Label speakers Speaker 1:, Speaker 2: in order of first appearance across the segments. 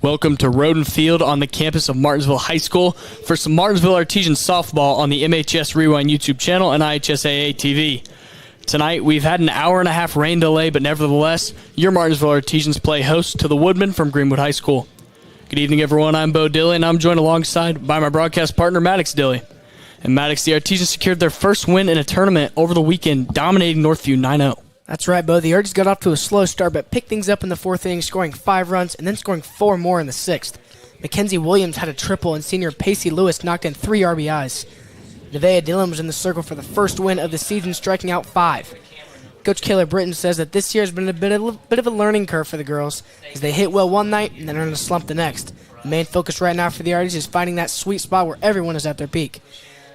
Speaker 1: Welcome to Roden Field on the campus of Martinsville High School for some Martinsville Artesian softball on the MHS Rewind YouTube channel and IHSAA TV. Tonight, we've had an hour-and-a-half rain delay, but nevertheless, your Martinsville Artesians play host to the Woodmen from Greenwood High School. Good evening, everyone. I'm Bo Dilley, and I'm joined alongside by my broadcast partner, Maddox Dilley. And Maddox, the Artesians secured their first win in a tournament over the weekend, dominating Northview 9-0.
Speaker 2: That's right, Bo. The Arties got off to a slow start, but picked things up in the fourth inning, scoring 5 runs and then scoring 4 more in the sixth. Mackenzie Williams had a triple, and senior Pacey Lewis knocked in 3 RBIs. Nevaeh Dillon was in the circle for the first win of the season, striking out 5. Coach Kayla Britton says that this year has been a bit of a learning curve for the girls, as they hit well one night and then are in a slump the next. The main focus right now for the Arties is finding that sweet spot where everyone is at their peak.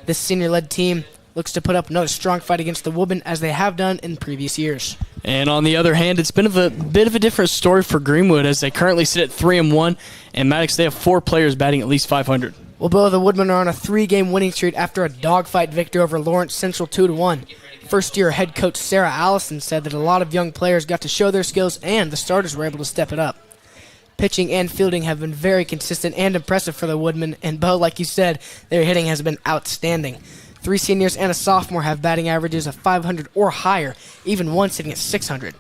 Speaker 2: This senior-led team looks to put up another strong fight against the Woodmen, as they have done in previous years.
Speaker 1: And on the other hand, it's been a bit of a different story for Greenwood, as they currently sit at 3-1, and Maddox, they have 4 players batting at least 500.
Speaker 2: Well, Bo, the Woodmen are on a 3-game winning streak after a dogfight victory over Lawrence Central 2-1. First-year head coach Sarah Allison said that a lot of young players got to show their skills, and the starters were able to step it up. Pitching and fielding have been very consistent and impressive for the Woodmen, and Bo, like you said, their hitting has been outstanding. 3 seniors and a sophomore have batting averages of 500 or higher, even one sitting at 600.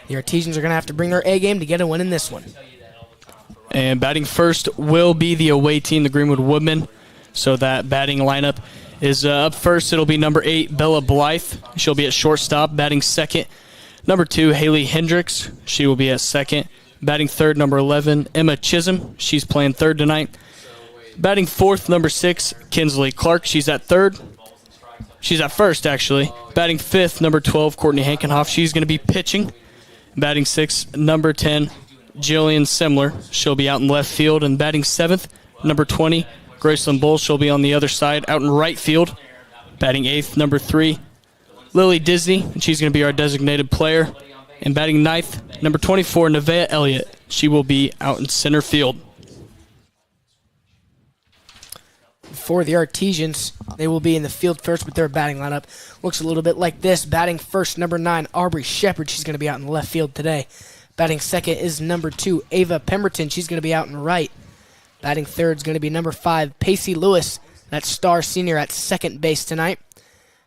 Speaker 2: The Artesians are going to have to bring their A-game to get a win in this one.
Speaker 1: And batting first will be the away team, the Greenwood Woodmen. So that batting lineup is up first. It'll be number 8, Bella Blythe. She'll be at shortstop. Batting second, number 2, Haley Hendricks. She will be at second. Batting third, number 11, Emma Chisholm. She's playing third tonight. Batting fourth, number 6, Kinsley Clark. She's at third. She's at first, actually. Batting fifth, number 12, Courtney Hankenhoff. She's going to be pitching. Batting sixth, number 10, Jillian Semler. She'll be out in left field. And batting seventh, number 20, Graceland Bull. She'll be on the other side, out in right field. Batting eighth, number 3, Lily Disney. And she's going to be our designated player. And batting ninth, number 24, Nevaeh Elliott. She will be out in center field.
Speaker 2: For the Artesians, they will be in the field first with their batting lineup. Looks a little bit like this. Batting first, number 9, Aubrey Shepard. She's going to be out in left field today. Batting second is number 2, Ava Pemberton. She's going to be out in right. Batting third is going to be number 5, Pacey Lewis. That's star senior at second base tonight.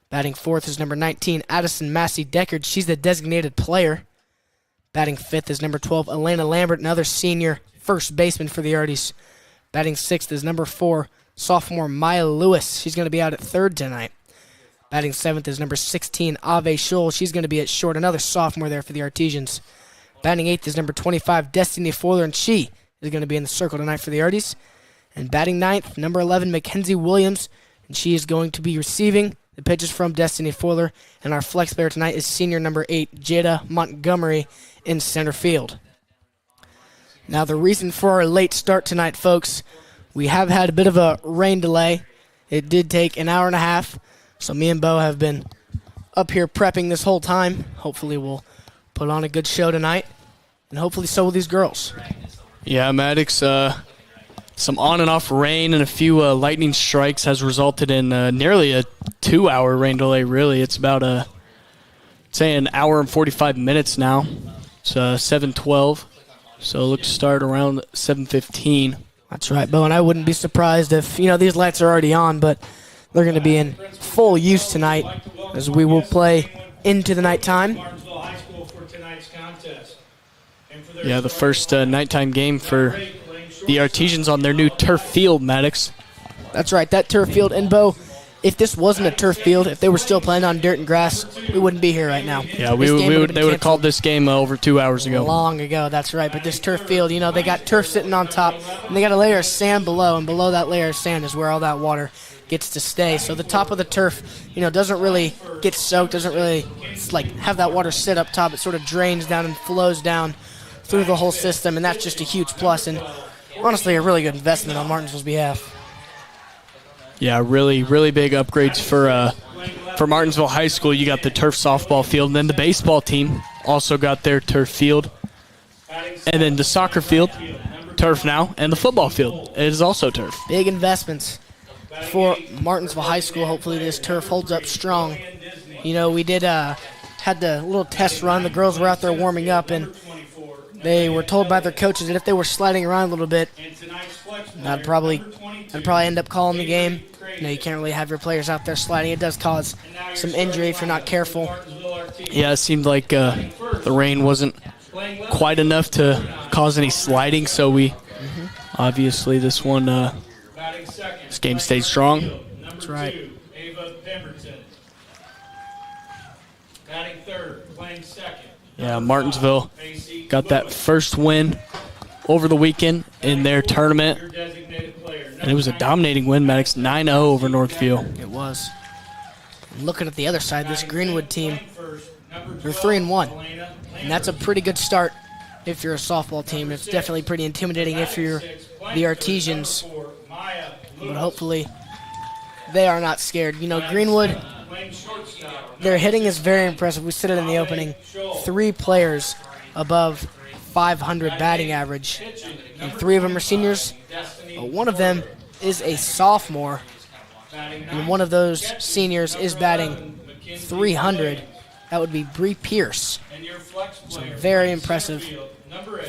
Speaker 2: Batting fourth is number 19, Addison Massey Deckard. She's the designated player. Batting fifth is number 12, Elena Lambert, another senior first baseman for the Arties. Batting sixth is number 4, sophomore Maya Lewis. She's going to be out at third tonight. Batting seventh is number 16, Ave Scholl. She's going to be at short, another sophomore there for the Artesians. Batting eighth is number 25, Destiny Foiler, and she is going to be in the circle tonight for the Arties. And batting ninth, number 11, Mackenzie Williams, and she is going to be receiving the pitches from Destiny Foiler. And our flex player tonight is senior number 8, Jada Montgomery, in center field. Now, the reason for our late start tonight, folks, we have had a bit of a rain delay. It did take an hour and a half, so me and Bo have been up here prepping this whole time. Hopefully we'll put on a good show tonight, and hopefully so will these girls.
Speaker 1: Yeah, Maddox, some on and off rain and a few lightning strikes has resulted in nearly a 2-hour rain delay, really. It's about, say, an hour and 45 minutes now. It's 7:12, so look to start around 7:15.
Speaker 2: That's right, Bo, and I wouldn't be surprised if, these lights are already on, but they're going to be in full use tonight as we will play into the nighttime.
Speaker 1: Yeah, the first nighttime game for the Artesians on their new turf field, Maddox.
Speaker 2: That's right, that turf field. And, Bo, if this wasn't a turf field, if they were still playing on dirt and grass, we wouldn't be here right now.
Speaker 1: Yeah, they would have called this game over 2 hours ago.
Speaker 2: Long ago, that's right. But this turf field, they got turf sitting on top, and they got a layer of sand below, and below that layer of sand is where all that water gets to stay. So the top of the turf, doesn't really get soaked, doesn't really have that water sit up top. It sort of drains down and flows down through the whole system, and that's just a huge plus, and honestly a really good investment on Martinsville's behalf.
Speaker 1: Yeah, really, really big upgrades for Martinsville High School. You got the turf softball field, and then the baseball team also got their turf field. And then the soccer field, turf now, and the football field, it is also turf.
Speaker 2: Big investments for Martinsville High School. Hopefully this turf holds up strong. We did had the little test run. The girls were out there warming up, and They were told by their coaches that if they were sliding around a little bit, I'd probably end up calling the game. You can't really have your players out there sliding. It does cause some injury if you're not careful.
Speaker 1: Yeah, it seemed like the rain wasn't quite enough to cause any sliding, so we obviously this game stayed strong.
Speaker 2: That's right.
Speaker 1: Yeah, Martinsville got that first win over the weekend in their tournament, and it was a dominating win, Maddox, 9-0 over Northfield.
Speaker 2: It was. And looking at the other side, this Greenwood team, they're 3-1, and that's a pretty good start if you're a softball team. It's definitely pretty intimidating if you're the Artesians, but hopefully they are not scared. Greenwood, their hitting is very impressive. We said it in the opening. 3 players above 500 batting average, and 3 of them are seniors. One of them is a sophomore, and one of those seniors is batting 300. That would be Bree Pierce. So very impressive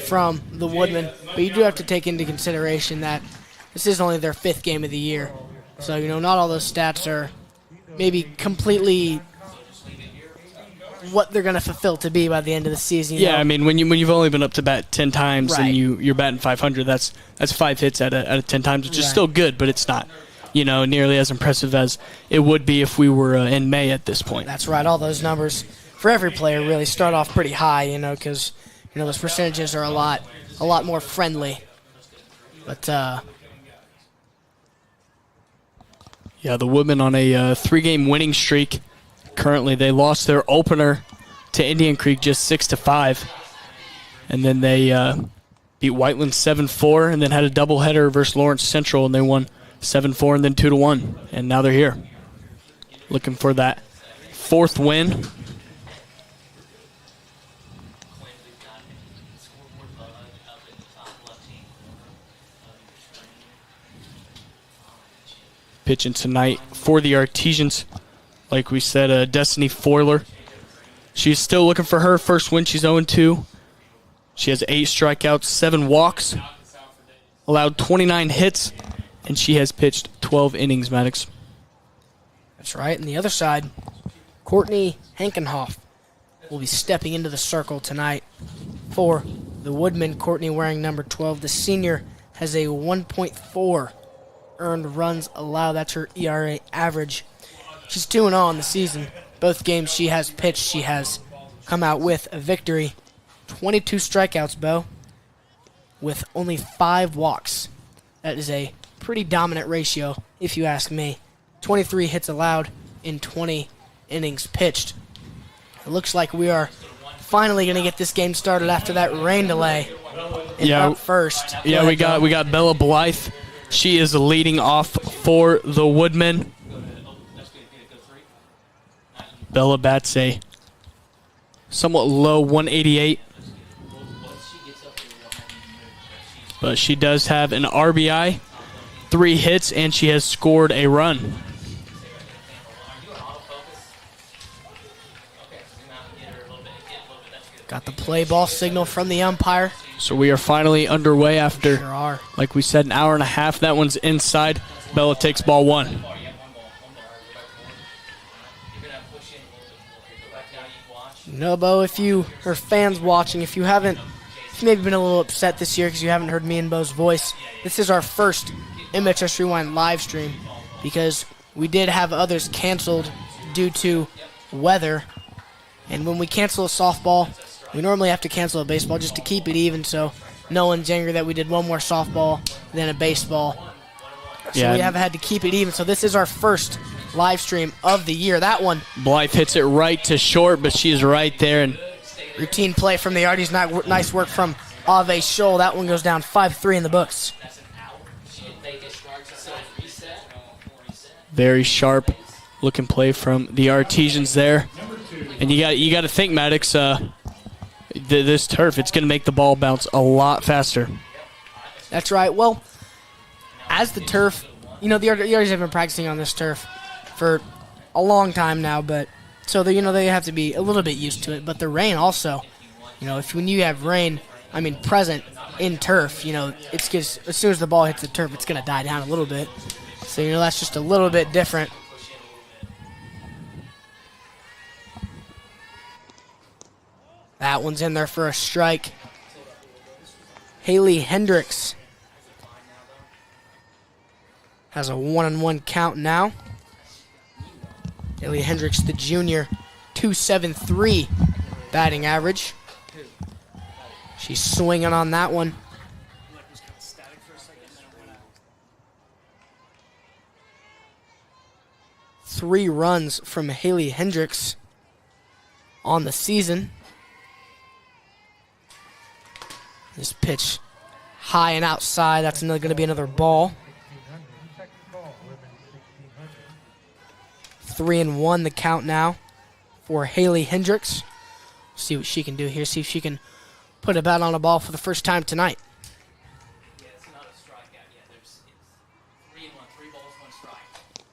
Speaker 2: from the Woodmen. But you do have to take into consideration that this is only their 5th game of the year. So, not all those stats are maybe completely what they're going to fulfill to be by the end of the season.
Speaker 1: Yeah, I mean, when you've only been up to bat 10 times and you're batting 500, that's 5 hits out of 10 times, which is still good, but it's not, nearly as impressive as it would be if we were in May at this point.
Speaker 2: That's right. All those numbers for every player really start off pretty high, because those percentages are a lot more friendly. But
Speaker 1: yeah, the Woodmen on a 3-game winning streak. Currently, they lost their opener to Indian Creek just 6-5, and then they beat Whiteland 7-4, and then had a doubleheader versus Lawrence Central, and they won 7-4 and then 2-1, and now they're here, looking for that 4th win. Pitching tonight for the Artesians. Like we said, Destiny Foiler. She's still looking for her first win. She's 0-2. She has 8 strikeouts, 7 walks, allowed 29 hits, and she has pitched 12 innings, Maddox.
Speaker 2: That's right. And the other side, Courtney Hankenhoff will be stepping into the circle tonight for the Woodmen. Courtney wearing number 12. The senior has a 1.4 earned runs allowed. That's her ERA average. She's 2-0 on the season. Both games she has pitched, she has come out with a victory. 22 strikeouts, Bo, with only 5 walks. That is a pretty dominant ratio, if you ask me. 23 hits allowed in 20 innings pitched. It looks like we are finally going to get this game started after that rain delay. Up first.
Speaker 1: Yeah, we got Bella Blythe. She is leading off for the Woodmen. Bella bats a somewhat low 188. But she does have an RBI, 3 hits, and she has scored a run.
Speaker 2: Got the play ball signal from the umpire.
Speaker 1: So we are finally underway after,
Speaker 2: Sure are.
Speaker 1: like we said, an hour and a half. That one's inside. Bella takes ball 1.
Speaker 2: Bo, if you are fans watching, if you maybe been a little upset this year because you haven't heard me and Bo's voice, this is our first MHS Rewind live stream because we did have others canceled due to weather. And when we cancel a softball, we normally have to cancel a baseball just to keep it even so no one's angry that we did one more softball than a baseball. So we have had to keep it even. So this is our first live stream of the year. That one,
Speaker 1: Blythe hits it right to short, but she is right there. And
Speaker 2: routine play from the Arties. Nice work from Ave Scholl. That one goes down 5-3 in the books.
Speaker 1: Very sharp looking play from the Artesians there. And you got to think, Maddox, this turf, it's going to make the ball bounce a lot faster.
Speaker 2: That's right. Well, as the turf, the Arties have been practicing on this turf for a long time now, but so they have to be a little bit used to it. But the rain also, when you have rain, present in turf. It's just, as soon as the ball hits the turf, it's going to die down a little bit. So, that's just a little bit different. That one's in there for a strike. Haley Hendricks has a 1-1 count now. Haley Hendricks, the junior, 273 batting average. She's swinging on that one. 3 runs from Haley Hendricks on the season. This pitch high and outside. That's going to be another ball. 3-1 the count now for Haley Hendricks. See what she can do here. See if she can put a bat on a ball for the first time tonight.
Speaker 3: Yeah, it's not a strikeout yet. It's 3-1, 3 balls, 1 strike.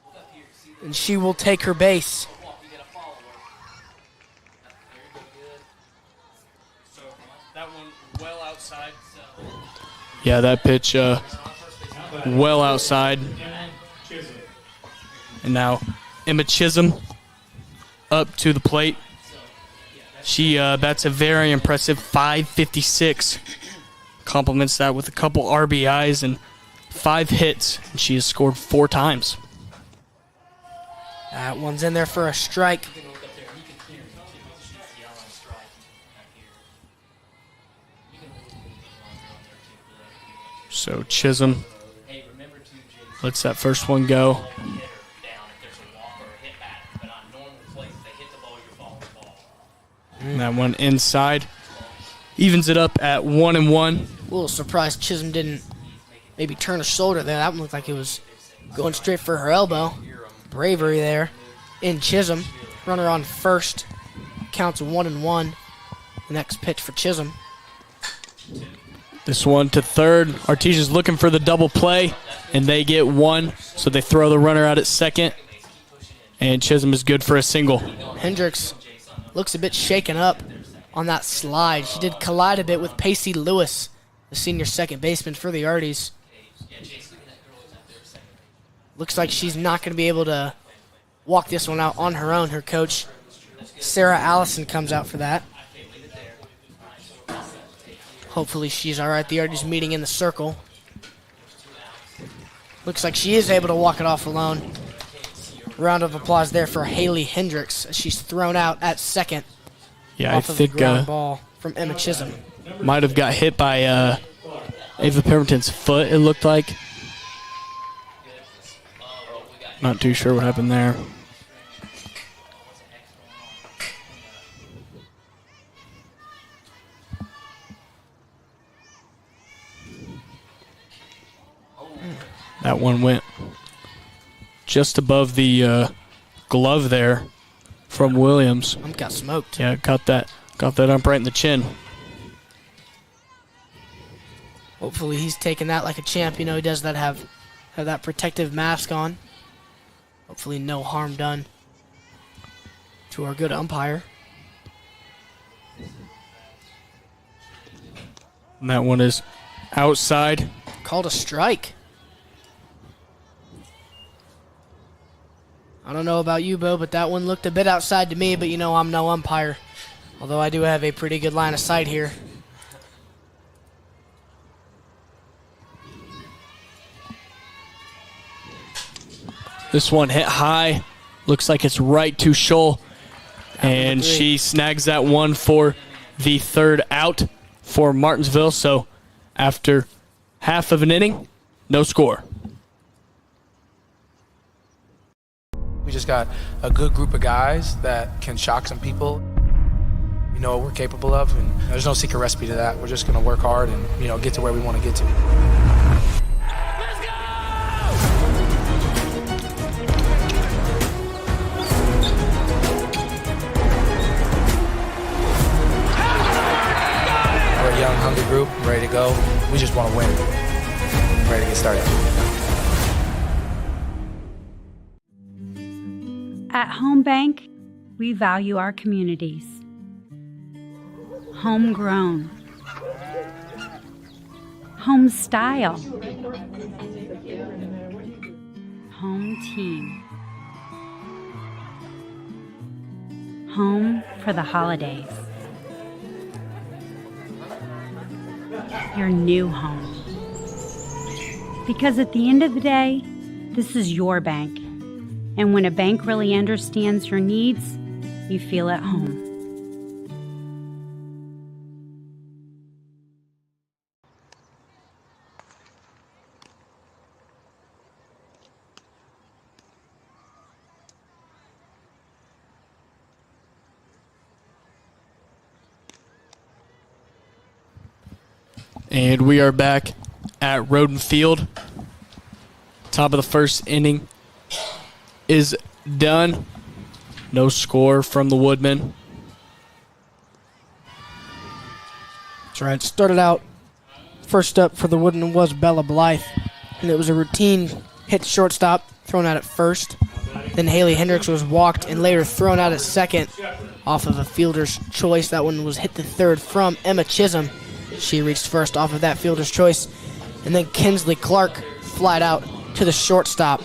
Speaker 3: Look up here, see the
Speaker 2: And she will take her base.
Speaker 3: walk, you get a follower. Very good.
Speaker 1: So that one well outside. Yeah, that pitch well outside. And now Emma Chisholm up to the plate. She bats a very impressive .556. Complements that with a couple RBIs and 5 hits. And she has scored 4 times.
Speaker 2: That one's in there for a strike.
Speaker 1: So Chisholm lets that first one go. And that one inside. Evens it up at 1-1.
Speaker 2: A little surprised Chisholm didn't maybe turn her shoulder there. That one looked like it was going straight for her elbow. Bravery there in Chisholm. Runner on first. Counts 1-1. The next pitch for Chisholm.
Speaker 1: This one to third. Artesia's looking for the double play, and they get 1. So they throw the runner out at second. And Chisholm is good for a single.
Speaker 2: Hendricks looks a bit shaken up on that slide. She did collide a bit with Pacey Lewis, the senior second baseman for the Arties. Looks like she's not going to be able to walk this one out on her own. Her coach, Sarah Allison, comes out for that. Hopefully she's all right. The Arties meeting in the circle. Looks like she is able to walk it off alone. Round of applause there for Haley Hendricks as she's thrown out at second.
Speaker 1: Yeah,
Speaker 2: off
Speaker 1: I
Speaker 2: of
Speaker 1: think
Speaker 2: the ground ball from Emma Chisholm.
Speaker 1: Might have got hit by Ava Pemberton's foot, it looked like. Not too sure what happened there. That one went just above the glove there from Williams.
Speaker 2: Got smoked.
Speaker 1: Yeah, got that ump right in the chin.
Speaker 2: Hopefully he's taking that like a champ. He does that have that protective mask on. Hopefully no harm done to our good umpire.
Speaker 1: And that one is outside.
Speaker 2: Called a strike. I don't know about you, Bo, but that one looked a bit outside to me, but I'm no umpire. Although I do have a pretty good line of sight here.
Speaker 1: This one hit high. Looks like it's right to Scholl. And she snags that one for the third out for Martinsville. So after half of an inning, no score.
Speaker 4: We just got a good group of guys that can shock some people. We know what we're capable of, and there's no secret recipe to that. We're just going to work hard and get to where we want to get to.
Speaker 3: Let's go!
Speaker 4: We're a young, hungry group, ready to go. We just want to win. Ready to get started.
Speaker 5: At Home Bank, we value our communities. Homegrown, home style, home team, home for the holidays, your new home. Because at the end of the day, this is your bank. And when a bank really understands your needs, you feel at home.
Speaker 1: And we are back at Roden Field. Top of the first inning is done. No score from the Woodmen.
Speaker 2: That's right. Started out, first up for the Woodmen was Bella Blythe, and it was a routine hit shortstop thrown out at first. Then Haley Hendricks was walked and later thrown out at second off of a fielder's choice. That one was hit to third from Emma Chisholm. She reached first off of that fielder's choice. And then Kinsley Clark flied out to the shortstop.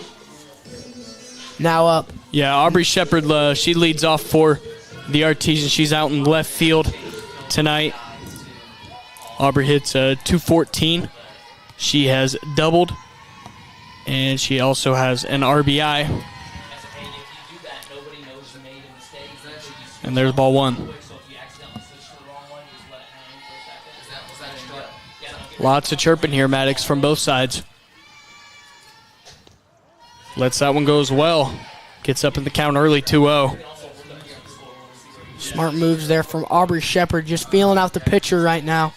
Speaker 2: Now up.
Speaker 1: Yeah, Aubrey Shepard, she leads off for the Artesians. She's out in left field tonight. Aubrey hits 214. She has doubled, and she also has an RBI. And there's ball one. Lots of chirping here, Maddox, from both sides. Lets that one go as well. Gets up in the count early, 2-0.
Speaker 2: Smart moves there from Aubrey Shepard, just feeling out the pitcher right now.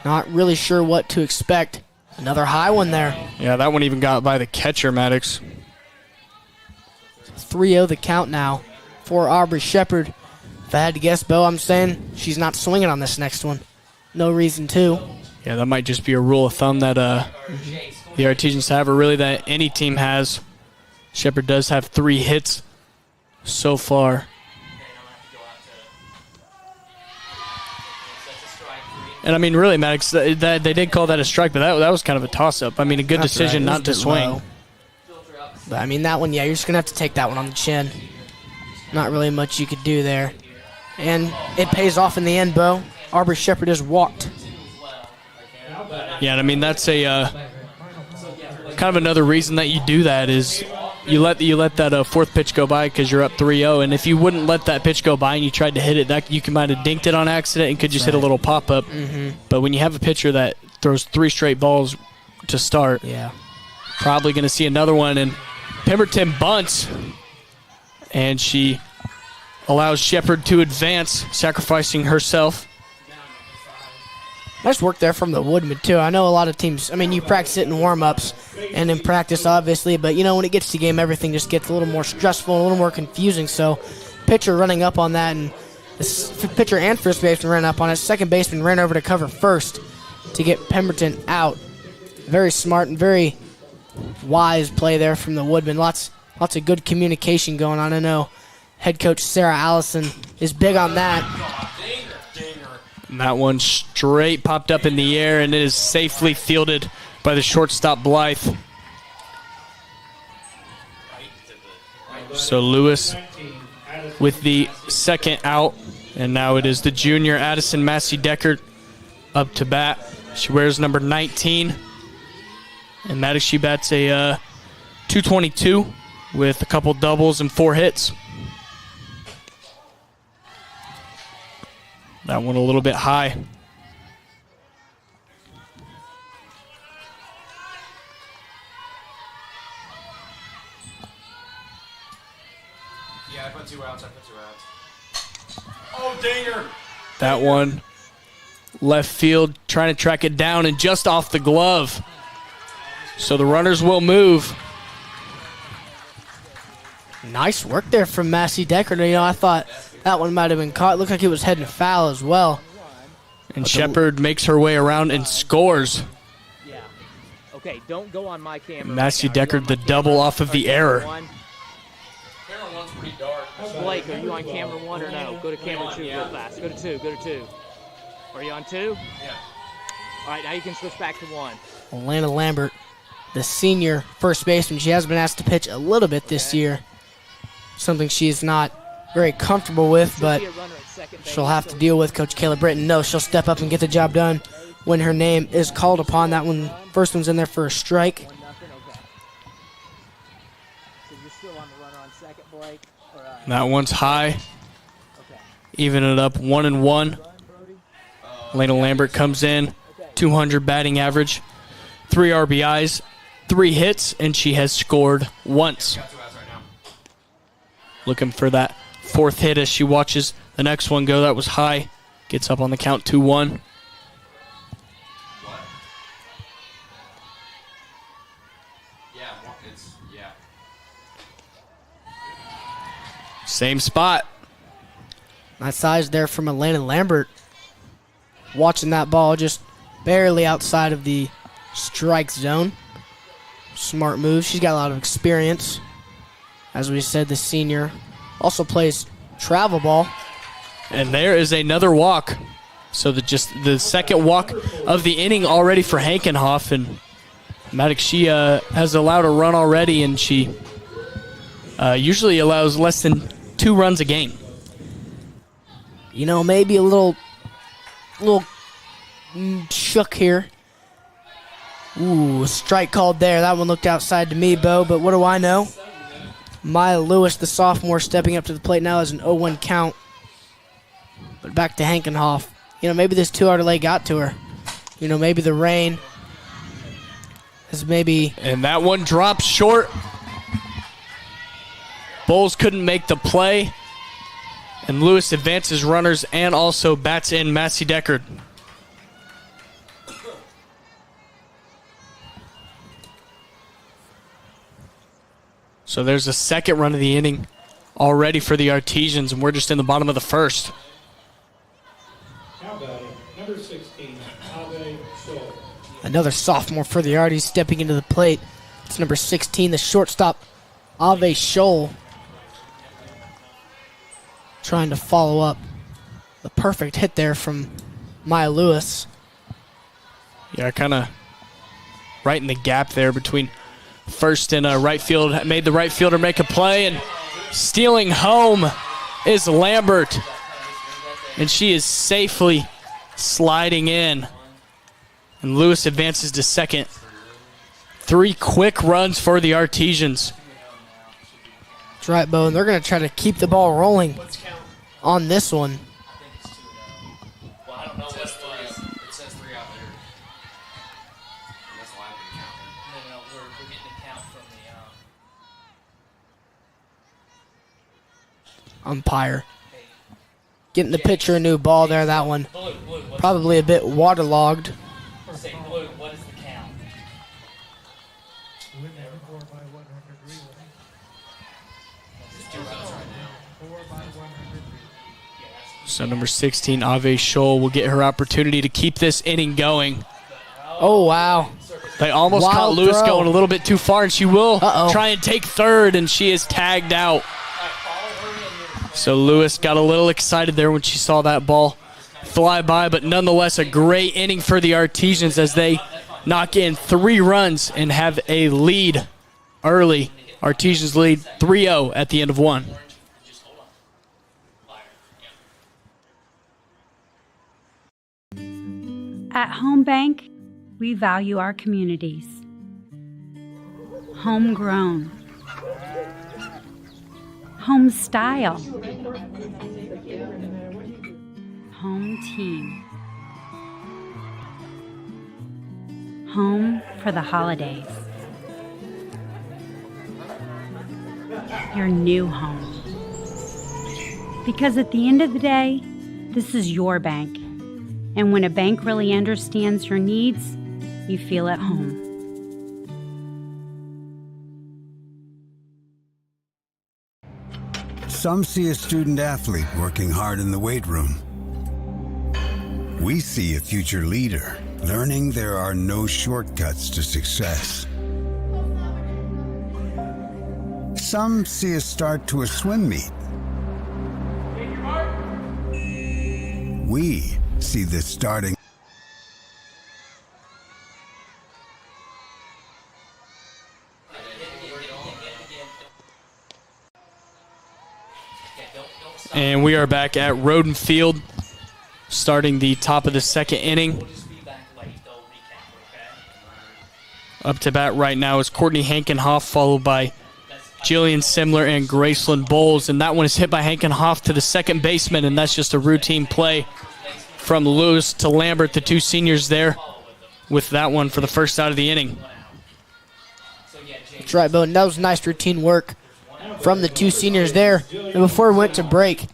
Speaker 2: Not really sure what to expect. Another high one there.
Speaker 1: Yeah, that one even got by the catcher, Maddox.
Speaker 2: 3-0 the count now for Aubrey Shepard. If I had to guess, Bo, I'm saying she's not swinging on this next one. No reason to.
Speaker 1: Yeah, that might just be a rule of thumb that the Artesians have, or really that any team has. Shepard does have 3 hits so far. And, I mean, really, Maddox, they did call that a strike, but that was kind of a toss-up. I mean, a good
Speaker 2: That's
Speaker 1: decision
Speaker 2: right.
Speaker 1: not to swing.
Speaker 2: Low. But, I mean, that one, yeah, you're just going to have to take that one on the chin. Not really much you could do there. And it pays off in the end, Bo. Aubrey Shepard is walked.
Speaker 1: Yeah, and I mean, that's a kind of another reason that you do that is you let that fourth pitch go by because you're up 3-0, and if you wouldn't let that pitch go by and you tried to hit it, that you might have dinked it on accident and could just hit a little pop-up. But when you have a pitcher that throws 3 straight balls to start,
Speaker 2: Yeah.
Speaker 1: probably going to see another one, and Pemberton bunts, and she allows Shepard to advance, sacrificing herself.
Speaker 2: Nice work there from the Woodmen, too. I know a lot of teams, I mean, you practice it in warm-ups and in practice, obviously, but, you know, when it gets to game, everything just gets a little more stressful and a little more confusing. So, pitcher running up on that, and the pitcher and first baseman ran up on it. Second baseman ran over to cover first to get Pemberton out. Very smart and very wise play there from the Woodmen. Lots of good communication going on. I know head coach Sarah Allison is big on that.
Speaker 1: And that one straight popped up in the air, and it is safely fielded by the shortstop, Blythe. So Lewis with the second out, and now it is the junior Addison Massey-Deckard up to bat. She wears number 19, and Maddox, she bats a 222 with a couple doubles and 4 hits. That one a little bit high.
Speaker 4: Yeah, I put 2 outs. Oh, dinger!
Speaker 1: That one left field, trying to track it down, and just off the glove. So the runners will move.
Speaker 2: Nice work there from Massey-Deckard. You know, I thought that one might have been caught. It looked like it was heading foul as well.
Speaker 1: And Shepard makes her way around and scores.
Speaker 3: Yeah. Okay, don't go on my camera.
Speaker 1: Massey-Deckard, the double off of the error.
Speaker 3: Camera 1's pretty dark. Blake, are you on camera 1 or no? Go to camera 2 real fast. Go to 2. Are you on 2? Yeah.
Speaker 6: All right, now you can switch back to 1.
Speaker 2: Alana Lambert, the senior first baseman. She has been asked to pitch a little bit this year. Something she's not very comfortable with, but she'll have to deal with. Coach Kayla Britton knows she'll step up and get the job done when her name is called upon. That one, first one's in there for a strike.
Speaker 6: 1-0, okay. So you're still on the runner on second, Blake?
Speaker 1: That one's high.
Speaker 6: Okay.
Speaker 1: Even it up 1-1. Elena Lambert comes in, 200 batting average, 3 RBIs, 3 hits, and she has scored once. Looking for that 4th hit as she watches the next one go. That was high. Gets up on the count 2-1. Same spot.
Speaker 2: Nice size there from Elena Lambert. Watching that ball just barely outside of the strike zone. Smart move. She's got a lot of experience. As we said, the senior also plays travel ball.
Speaker 1: And there is another walk. So just the second walk of the inning already for Hankenhoff. And Maddox, she has allowed a run already, and she usually allows less than 2 runs a game.
Speaker 2: You know, maybe a little shook here. Ooh, strike called there. That one looked outside to me, Bo, but what do I know? Maya Lewis, the sophomore, stepping up to the plate now as an 0-1 count. But back to Hankenhoff. You know, maybe this 2-hour delay got to her. You know, maybe the rain has maybe...
Speaker 1: And that one drops short. Bowles couldn't make the play. And Lewis advances runners and also bats in Massey Deckard. So there's a second run of the inning already for the Artesians, and we're just in the bottom of the first.
Speaker 7: Now batting, number 16, Ave Scholl.
Speaker 2: Another sophomore for the Arties stepping into the plate. It's number 16, the shortstop, Ave Scholl. Trying to follow up the perfect hit there from Maya Lewis.
Speaker 1: Yeah, kind of right in the gap there between first and right field. Made the right fielder make a play, and stealing home is Lambert. And she is safely sliding in. And Lewis advances to second. 3 quick runs for the Artesians.
Speaker 2: That's right, Bo, and they're going to try to keep the ball rolling on this one.
Speaker 3: Well, I don't know what it says 3 out there.
Speaker 7: That's why I've been counting.
Speaker 3: No, we're getting a count from the
Speaker 2: Umpire. Getting the pitcher a new ball there, that one.
Speaker 3: blue.
Speaker 2: Probably a bit waterlogged.
Speaker 3: Say blue. What is the count?
Speaker 1: So number 16, Ave Scholl, will get her opportunity to keep this inning going.
Speaker 2: Oh, wow.
Speaker 1: They almost
Speaker 2: Wild
Speaker 1: caught Lewis
Speaker 2: throw.
Speaker 1: going a little bit too far, and she will
Speaker 2: Uh-oh.
Speaker 1: try and take third, and she is tagged out. So Lewis got a little excited there when she saw that ball fly by, but nonetheless a great inning for the Artesians as they knock in 3 runs and have a lead early. Artesians lead 3-0 at the end of 1.
Speaker 5: At Home Bank, we value our communities. Homegrown. Home style. Home team. Home for the holidays. Your new home. Because at the end of the day, this is your bank. And when a bank really understands your needs, you feel at home.
Speaker 8: Some see a student athlete working hard in the weight room. We see a future leader learning there are no shortcuts to success. Some see a start to a swim meet. We see the starting.
Speaker 1: And we are back at Roden Field, starting the top of the second inning.
Speaker 3: We'll just be back late. They'll recap, okay?
Speaker 1: Up to bat right now is Courtney Hankenhoff, followed by Jillian Simler and Graceland Bowles. And that one is hit by Hankenhoff to the second baseman, and that's just a routine play from Lewis to Lambert, the two seniors there, with that one for the first out of the inning.
Speaker 2: That's right, Bill. And that was nice routine work from the two seniors there. And before we went to break,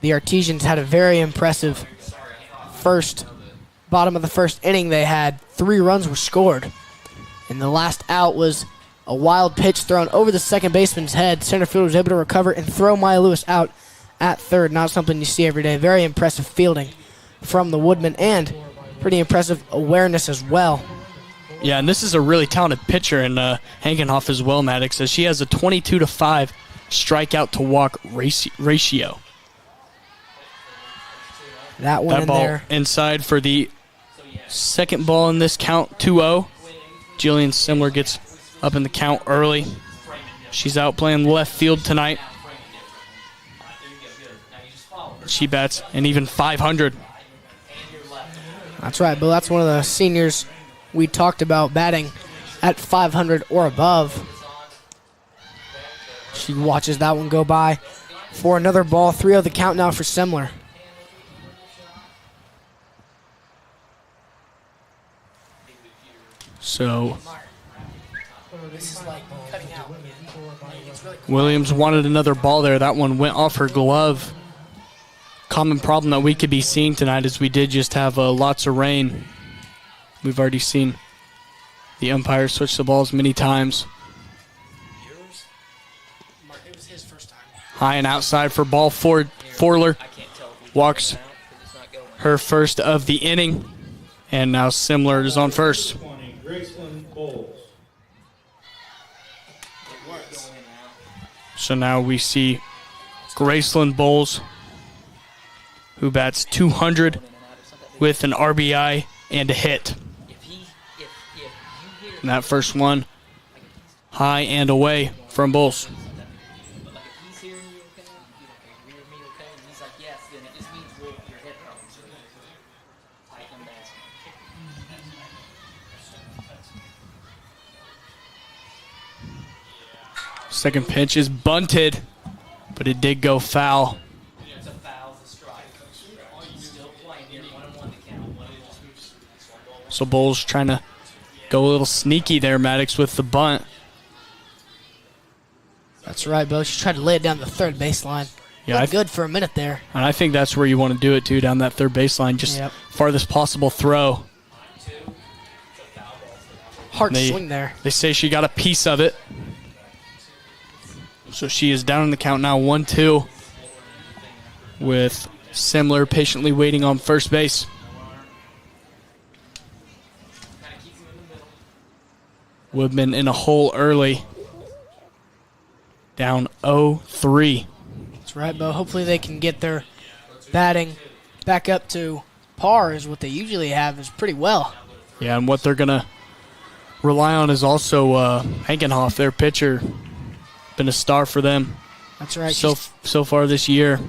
Speaker 2: the Artesians had a very impressive bottom of the first inning. They had 3 runs were scored. And the last out was a wild pitch thrown over the second baseman's head. Center fielder was able to recover and throw Maya Lewis out at third. Not something you see every day. Very impressive fielding from the Woodmen and pretty impressive awareness as well.
Speaker 1: Yeah, and this is a really talented pitcher in Hankenhoff as well, Maddox, as she has a 22-5 strikeout to walk ratio.
Speaker 2: That one
Speaker 1: That
Speaker 2: in
Speaker 1: ball
Speaker 2: there.
Speaker 1: inside for the second ball in this count, 2-0. Jillian Simler gets up in the count early. She's out playing left field tonight. She bats an even 500.
Speaker 2: That's right, Bill. That's one of the seniors we talked about batting at 500 or above. She watches that one go by for another ball. 3-0 the count now for Simler.
Speaker 1: So Williams wanted another ball there. That one went off her glove. Common problem that we could be seeing tonight is we did just have lots of rain. We've already seen the umpire switch the balls many times. High and outside for ball four. Forler walks her first of the inning. And now Simler is on first.
Speaker 7: 20, Graceland Bowles.
Speaker 1: So now we see Graceland Bowles, who bats 200 with an RBI and a hit. And that first one, high and away from Bowles. Second pitch is bunted, but it did go foul.
Speaker 3: It's a foul, it's a strike. Still playing here, 1-1 the count.
Speaker 1: So Bowles trying to go a little sneaky there, Maddox, with the bunt.
Speaker 2: That's right, Bill. She tried to lay it down the third baseline.
Speaker 1: Yeah,
Speaker 2: Looked good for a minute there.
Speaker 1: And I think that's where you want to do it, too, down that third baseline. Just farthest possible throw.
Speaker 2: Hard swing there.
Speaker 1: They say she got a piece of it. So she is down in the count now, 1-2, with Simler patiently waiting on first base. Woodman in a hole early, down 0-3.
Speaker 2: That's right, Bo. Hopefully they can get their batting back up to par is what they usually have is pretty well.
Speaker 1: Yeah, and what they're going to rely on is also Hankenhoff, their pitcher. Been a star for them.
Speaker 2: That's right.
Speaker 1: So far this year.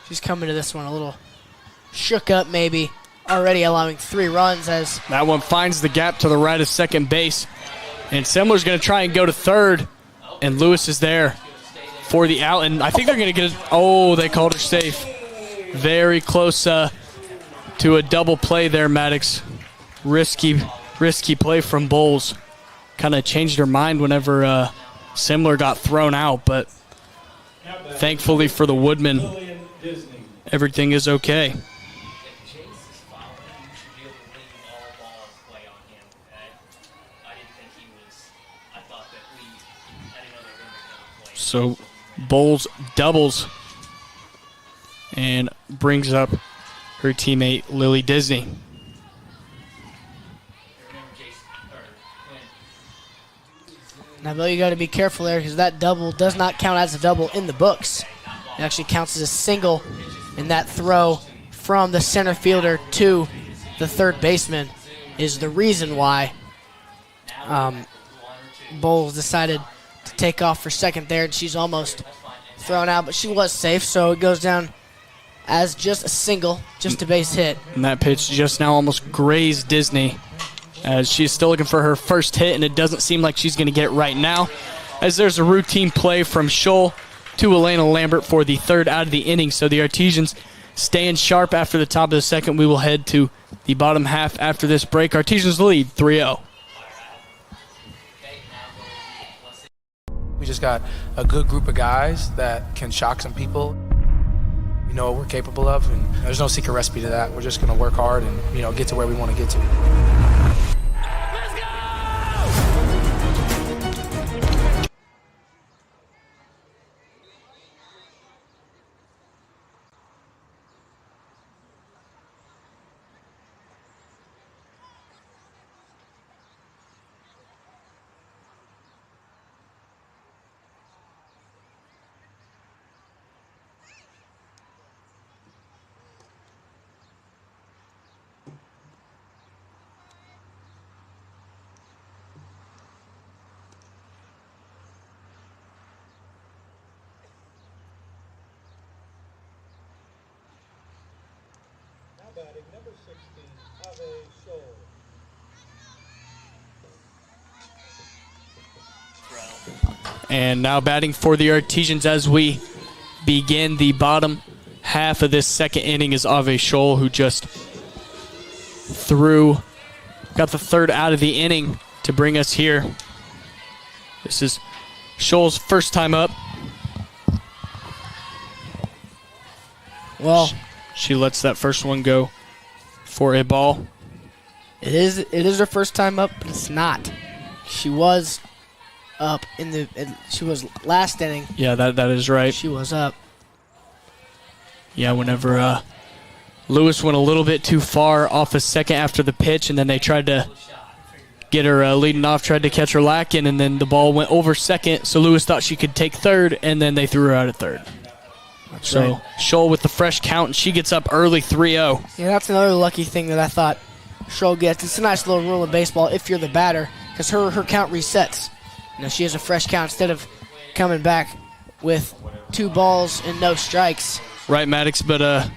Speaker 2: She's coming to this one a little shook up maybe, already allowing 3 runs as
Speaker 1: that one finds the gap to the right of second base. And Simler's going to try and go to third. And Lewis is there for the out. And I think they're going to get it. Oh, they called her safe. Very close to a double play there, Maddox. Risky play from Bowles. Kind of changed her mind whenever Simler got thrown out, but thankfully for the Woodmen, everything is okay. So Bowles doubles and brings up her teammate Lily Disney.
Speaker 2: Now, Bill, you got to be careful there because that double does not count as a double in the books. It actually counts as a single, and that throw from the center fielder to the third baseman is the reason why Bowles decided to take off for second there, and she's almost thrown out, but she was safe, so it goes down as just a single, just a base hit.
Speaker 1: And that pitch just now almost grazed Disney as she's still looking for her first hit, and it doesn't seem like she's going to get it right now, as there's a routine play from Scholl to Elena Lambert for the third out of the inning. So the Artesians staying sharp after the top of the second. We will head to the bottom half after this break. Artesians lead 3-0.
Speaker 4: We just got a good group of guys that can shock some people. We know what we're capable of, and there's no secret recipe to that. We're just going to work hard and, get to where we want to get to.
Speaker 7: Batting number 16, Ave Scholl.
Speaker 1: And now batting for the Artesians as we begin the bottom half of this second inning is Ave Scholl, who just got the third out of the inning to bring us here. This is Scholl's first time up.
Speaker 2: Well,
Speaker 1: she lets that first one go for a ball.
Speaker 2: it is her first time up, but it's not. She was up she was last inning.
Speaker 1: Yeah, that is right.
Speaker 2: She was up.
Speaker 1: Yeah, whenever Lewis went a little bit too far off a second after the pitch, and then they tried to get her leading off, tried to catch her lacking, and then the ball went over second, so Lewis thought she could take third, and then they threw her out at third. So
Speaker 2: right.
Speaker 1: Scholl with the fresh count, and she gets up early 3-0.
Speaker 2: Yeah, that's another lucky thing that I thought Scholl gets. It's a nice little rule of baseball if you're the batter, because her count resets. She has a fresh count instead of coming back with 2 balls and no strikes.
Speaker 1: Right, Maddox, but I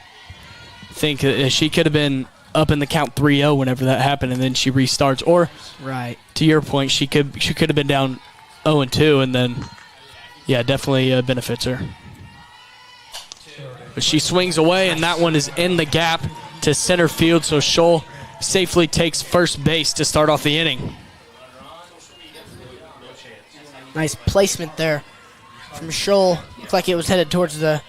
Speaker 1: think she could have been up in the count 3-0 whenever that happened, and then she restarts. Or,
Speaker 2: right,
Speaker 1: to your point, she could have been down 0-2, and then, yeah, definitely benefits her. But she swings away, and that one is in the gap to center field, so Scholl safely takes first base to start off the inning.
Speaker 2: Nice placement there from Scholl. Looked like it was headed towards the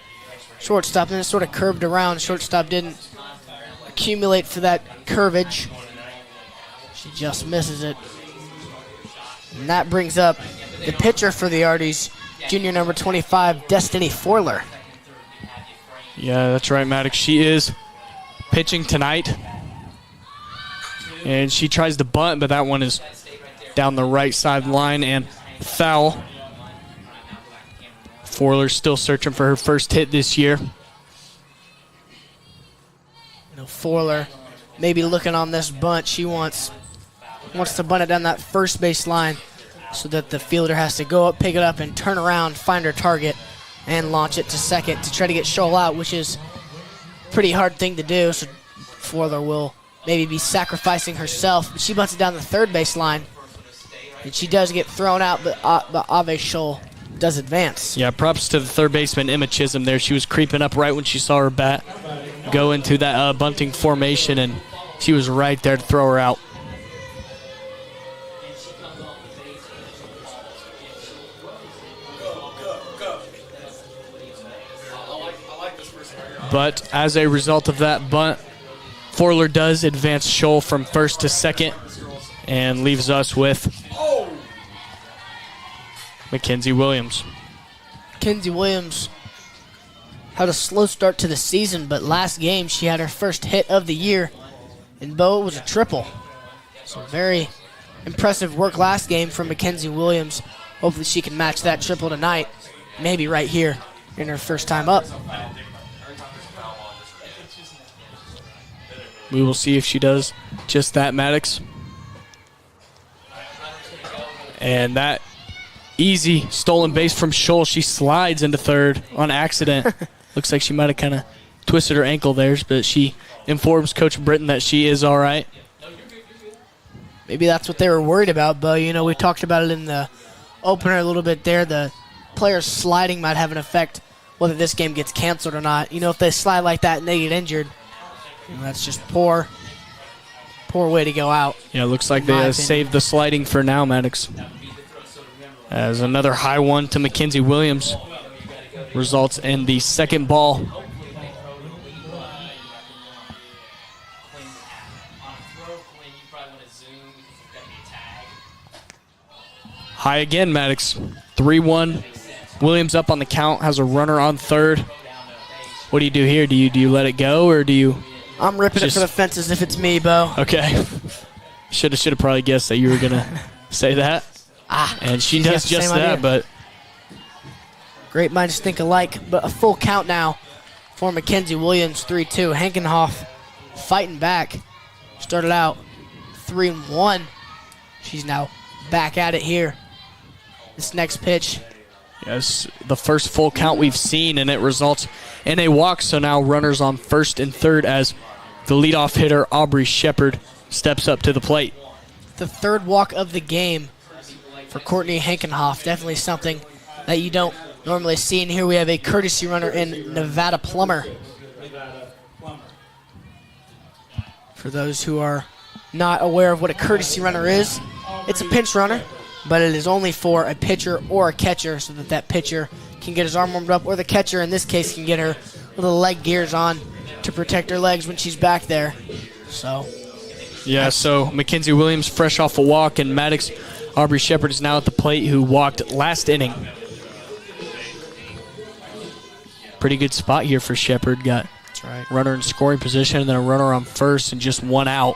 Speaker 2: shortstop, and then it sort of curved around. Shortstop didn't accumulate for that curvage. She just misses it. And that brings up the pitcher for the Arties, junior number 25, Destiny Forler.
Speaker 1: Yeah, that's right, Maddox. She is pitching tonight. And she tries to bunt, but that one is down the right sideline and foul. Forler's still searching for her first hit this year.
Speaker 2: Forler maybe looking on this bunt. She wants to bunt it down that first base line so that the fielder has to go up, pick it up, and turn around, find her target, and launch it to second to try to get Scholl out, which is a pretty hard thing to do. So Forler will maybe be sacrificing herself, but she bunts it down the third base line, and she does get thrown out, but Ave Scholl does advance.
Speaker 1: Yeah, props to the third baseman, Emma Chisholm there. She was creeping up right when she saw her bat go into that bunting formation, and she was right there to throw her out. But as a result of that bunt, Forler does advance Scholl from first to second and leaves us with Mackenzie Williams.
Speaker 2: Mackenzie Williams had a slow start to the season, but last game she had her first hit of the year, and Bo, it was a triple. So very impressive work last game from Mackenzie Williams. Hopefully she can match that triple tonight, maybe right here in her first time up.
Speaker 1: We will see if she does just that, Maddox. And that easy stolen base from Scholl. She slides into third on accident. Looks like she might have kind of twisted her ankle there, but she informs Coach Britton that she is all right.
Speaker 2: Maybe that's what they were worried about, Bo. You know, we talked about it in the opener a little bit there. The players sliding might have an effect whether this game gets canceled or not. You know, if they slide like that and they get injured, that's just poor way to go out.
Speaker 1: Yeah, it looks like they saved the sliding for now, Maddox. As another high one to Mackenzie Williams results in the second ball. High again, Maddox. 3-1. Williams up on the count, has a runner on third. What do you do here? Do you let it go, or do you?
Speaker 2: I'm ripping it for the fences if it's me, Bo.
Speaker 1: Okay. Should have probably guessed that you were gonna say that. And she does just that, idea. But
Speaker 2: great minds think alike. But a full count now for Mackenzie Williams, 3-2. Hankenhoff fighting back. Started out 3-1. She's now back at it here. This next pitch.
Speaker 1: Yes, the first full count we've seen, and it results in a walk. So now runners on first and third as the leadoff hitter, Aubrey Shepard, steps up to the plate.
Speaker 2: The third walk of the game for Courtney Hankenhoff. Definitely something that you don't normally see. And here we have a courtesy runner in Nevada Plummer. For those who are not aware of what a courtesy runner is, it's a pinch runner, but it is only for a pitcher or a catcher so that pitcher can get his arm warmed up, or the catcher in this case can get her little leg gears on to protect her legs when she's back there.
Speaker 1: So Mackenzie Williams fresh off a walk, and Maddox Aubrey Shepard is now at the plate, who walked last inning. Pretty good spot here for Shepard. Got runner in scoring position and then a runner on first and just one out.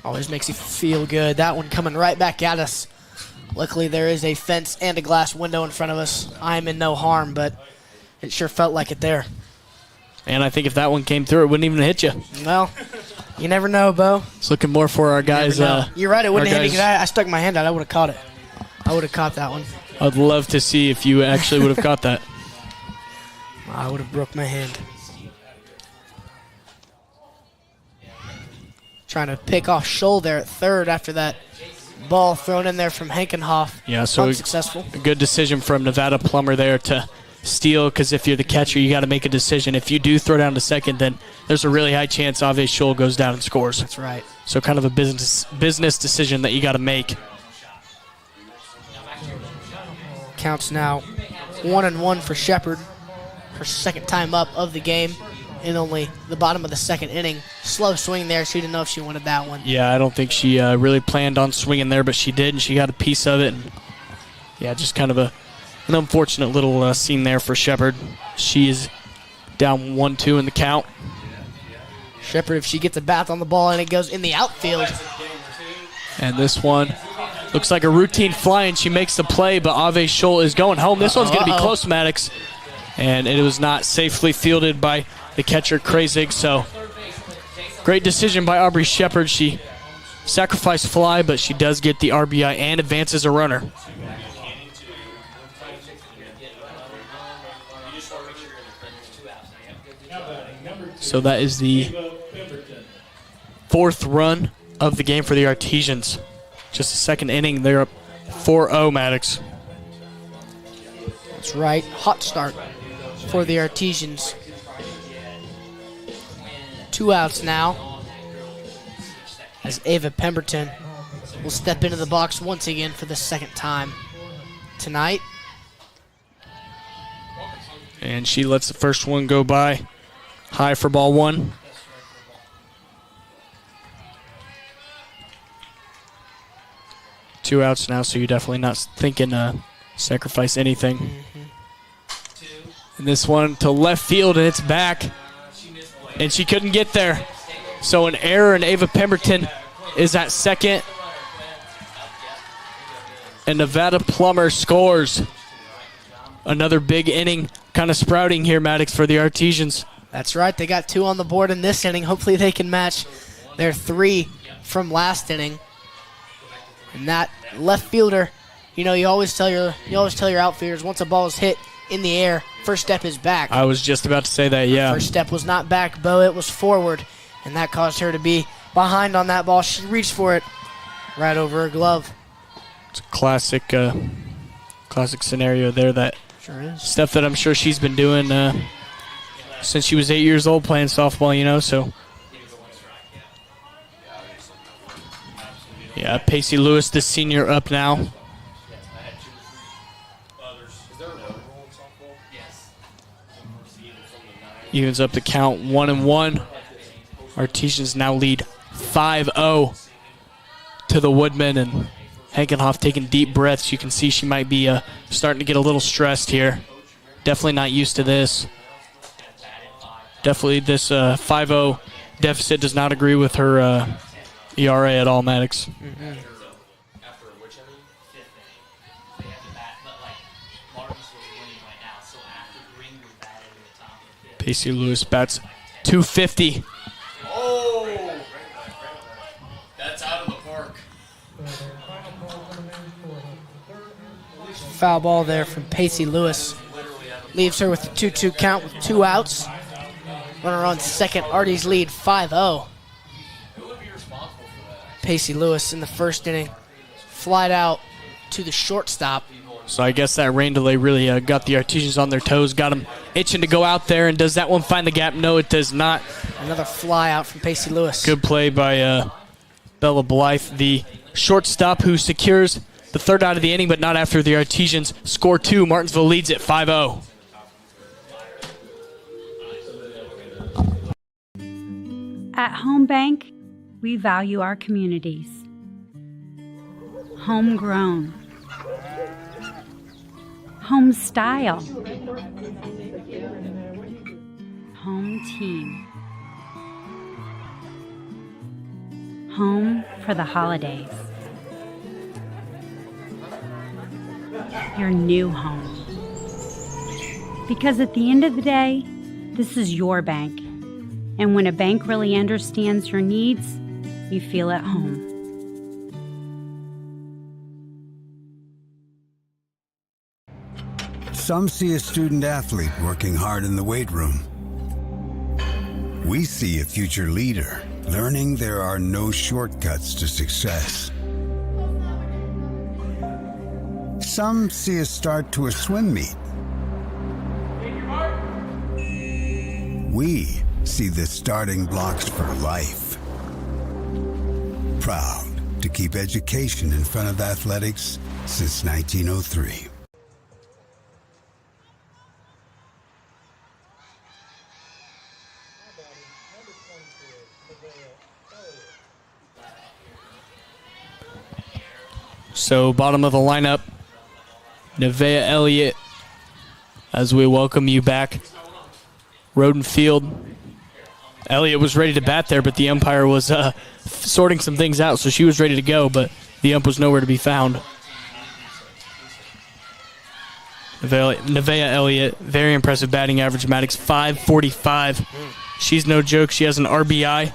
Speaker 2: Always makes you feel good. That one coming right back at us. Luckily, there is a fence and a glass window in front of us. I'm in no harm, but it sure felt like it there.
Speaker 1: And I think if that one came through, it wouldn't even hit you.
Speaker 2: Well, you never know, Bo.
Speaker 1: It's looking more for our guys.
Speaker 2: You're right, it wouldn't hit me because I stuck my hand out. I would have caught it. I would have caught that one.
Speaker 1: I'd love to see if you actually would have caught that.
Speaker 2: I would have broke my hand. Trying to pick off Scholl there at third after that ball thrown in there from Hankenhoff.
Speaker 1: Yeah, so
Speaker 2: unsuccessful.
Speaker 1: A good decision from Nevada Plummer there to steal, because if you're the catcher, you got to make a decision. If you do throw down to second, then there's a really high chance Ave Scholl goes down and scores.
Speaker 2: That's right.
Speaker 1: So kind of a business decision that you got to make.
Speaker 2: Counts now 1-1 for Shepard. Her second time up of the game in only the bottom of the second inning. Slow swing there. She didn't know if she wanted that one.
Speaker 1: Yeah, I don't think she really planned on swinging there, but she did, and she got a piece of it. And yeah, just kind of an unfortunate little scene there for Shepard. She is down 1-2 in the count.
Speaker 2: Shepard, if she gets a bat on the ball and it goes in the outfield.
Speaker 1: And this one looks like a routine fly, and she makes the play, but Ave Scholl is going home. This one's going to be close, Maddox. And it was not safely fielded by the catcher, Krazig. So great decision by Aubrey Shepard. She sacrificed fly, but she does get the RBI and advances a runner. So that is the fourth run of the game for the Artesians. Just the second inning, they're up 4-0, Maddox.
Speaker 2: That's right. Hot start for the Artesians. 2 outs now as Ava Pemberton will step into the box once again for the second time tonight.
Speaker 1: And she lets the first one go by. High for ball one. Two outs now, so you're definitely not thinking sacrifice anything. And this one to left field, and it's back. And she couldn't get there. So an error, and Ava Pemberton is at second. And Nevada Plummer scores. Another big inning kind of sprouting here, Maddox, for the Artesians.
Speaker 2: That's right. They got 2 on the board in this inning. Hopefully they can match their 3 from last inning. And that left fielder You always tell your outfielders once a ball is hit in the air, first step is back.
Speaker 1: I was just about to say that, yeah.
Speaker 2: First step was not back, Bo. It was forward, and that caused her to be behind on that ball. She reached for it right over her glove.
Speaker 1: It's a classic scenario there. That
Speaker 2: Sure is.
Speaker 1: stuff that I'm sure she's been doing since she was 8 years old playing softball, so. Yeah, Pacey Lewis, the senior, up now. Evens up the count 1-1. Artesians now lead 5-0 to the Woodmen, and Hankenhoff taking deep breaths. You can see she might be starting to get a little stressed here. Definitely not used to this. Definitely this 5-0 deficit does not agree with her ERA at all, Maddox.
Speaker 2: Mm-hmm.
Speaker 3: After which inning? Fifth inning. They have to bat, but like Martinsville's winning right now, so after Greenwood batted in the top of the fifth.
Speaker 1: Pacey Lewis bats 250.
Speaker 3: Oh! That's out of the park.
Speaker 2: Foul ball there from Pacey Lewis. Leaves her with a 2-2 count with 2 outs. Runner on second. Artie's lead 5-0. Pacey Lewis in the first inning. Flied out to the shortstop.
Speaker 1: So I guess that rain delay really got the Artesians on their toes, got them itching to go out there. And does that one find the gap? No, it does not.
Speaker 2: Another fly out from Pacey Lewis.
Speaker 1: Good play by Bella Blythe, the shortstop, who secures the third out of the inning, but not after the Artesians score 2. Martinsville leads at 5-0.
Speaker 5: At Home Bank, we value our communities. Homegrown. Home style. Home team. Home for the holidays. Your new home. Because at the end of the day, this is your bank. And when a bank really understands your needs, you feel at home.
Speaker 8: Some see a student athlete working hard in the weight room. We see a future leader learning there are no shortcuts to success. Some see a start to a swim meet. We see the starting blocks for life. Proud to keep education in front of athletics since 1903.
Speaker 1: So bottom of the lineup, Nevaeh Elliott, as we welcome you back. Roden Field. Elliott was ready to bat there, but the umpire was sorting some things out, so she was ready to go, but the ump was nowhere to be found. Nevaeh Elliott, very impressive batting average, Maddox, 545. She's no joke. She has an RBI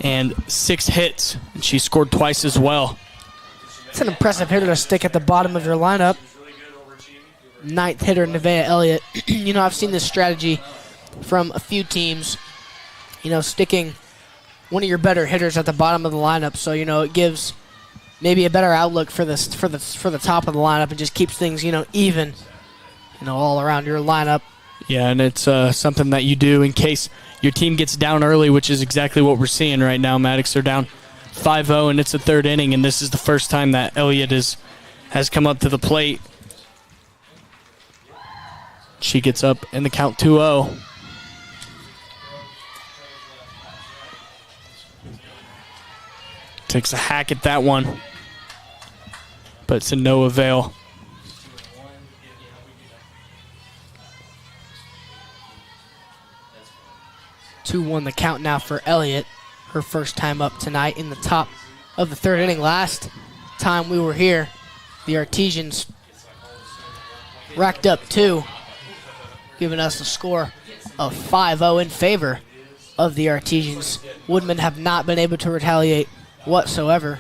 Speaker 1: and 6 hits, and she scored twice as well.
Speaker 2: It's an impressive hitter to stick at the bottom of your lineup. 9th hitter, Nevaeh Elliott. I've seen this strategy from a few teams, sticking one of your better hitters at the bottom of the lineup, so it gives maybe a better outlook for the top of the lineup and just keeps things even, all around your lineup.
Speaker 1: Yeah, and it's something that you do in case your team gets down early, which is exactly what we're seeing right now. Maddox, they're down 5-0, and it's the third inning, and this is the first time that Elliott has come up to the plate. She gets up in the count 2-0. Takes a hack at that one, but it's to no avail.
Speaker 2: Two-one the count now for Elliott. Her first time up tonight in the top of the third inning. Last time we were here, the Artesians racked up 2, giving us a score of 5-0 in favor of the Artesians. Woodmen have not been able to retaliate whatsoever.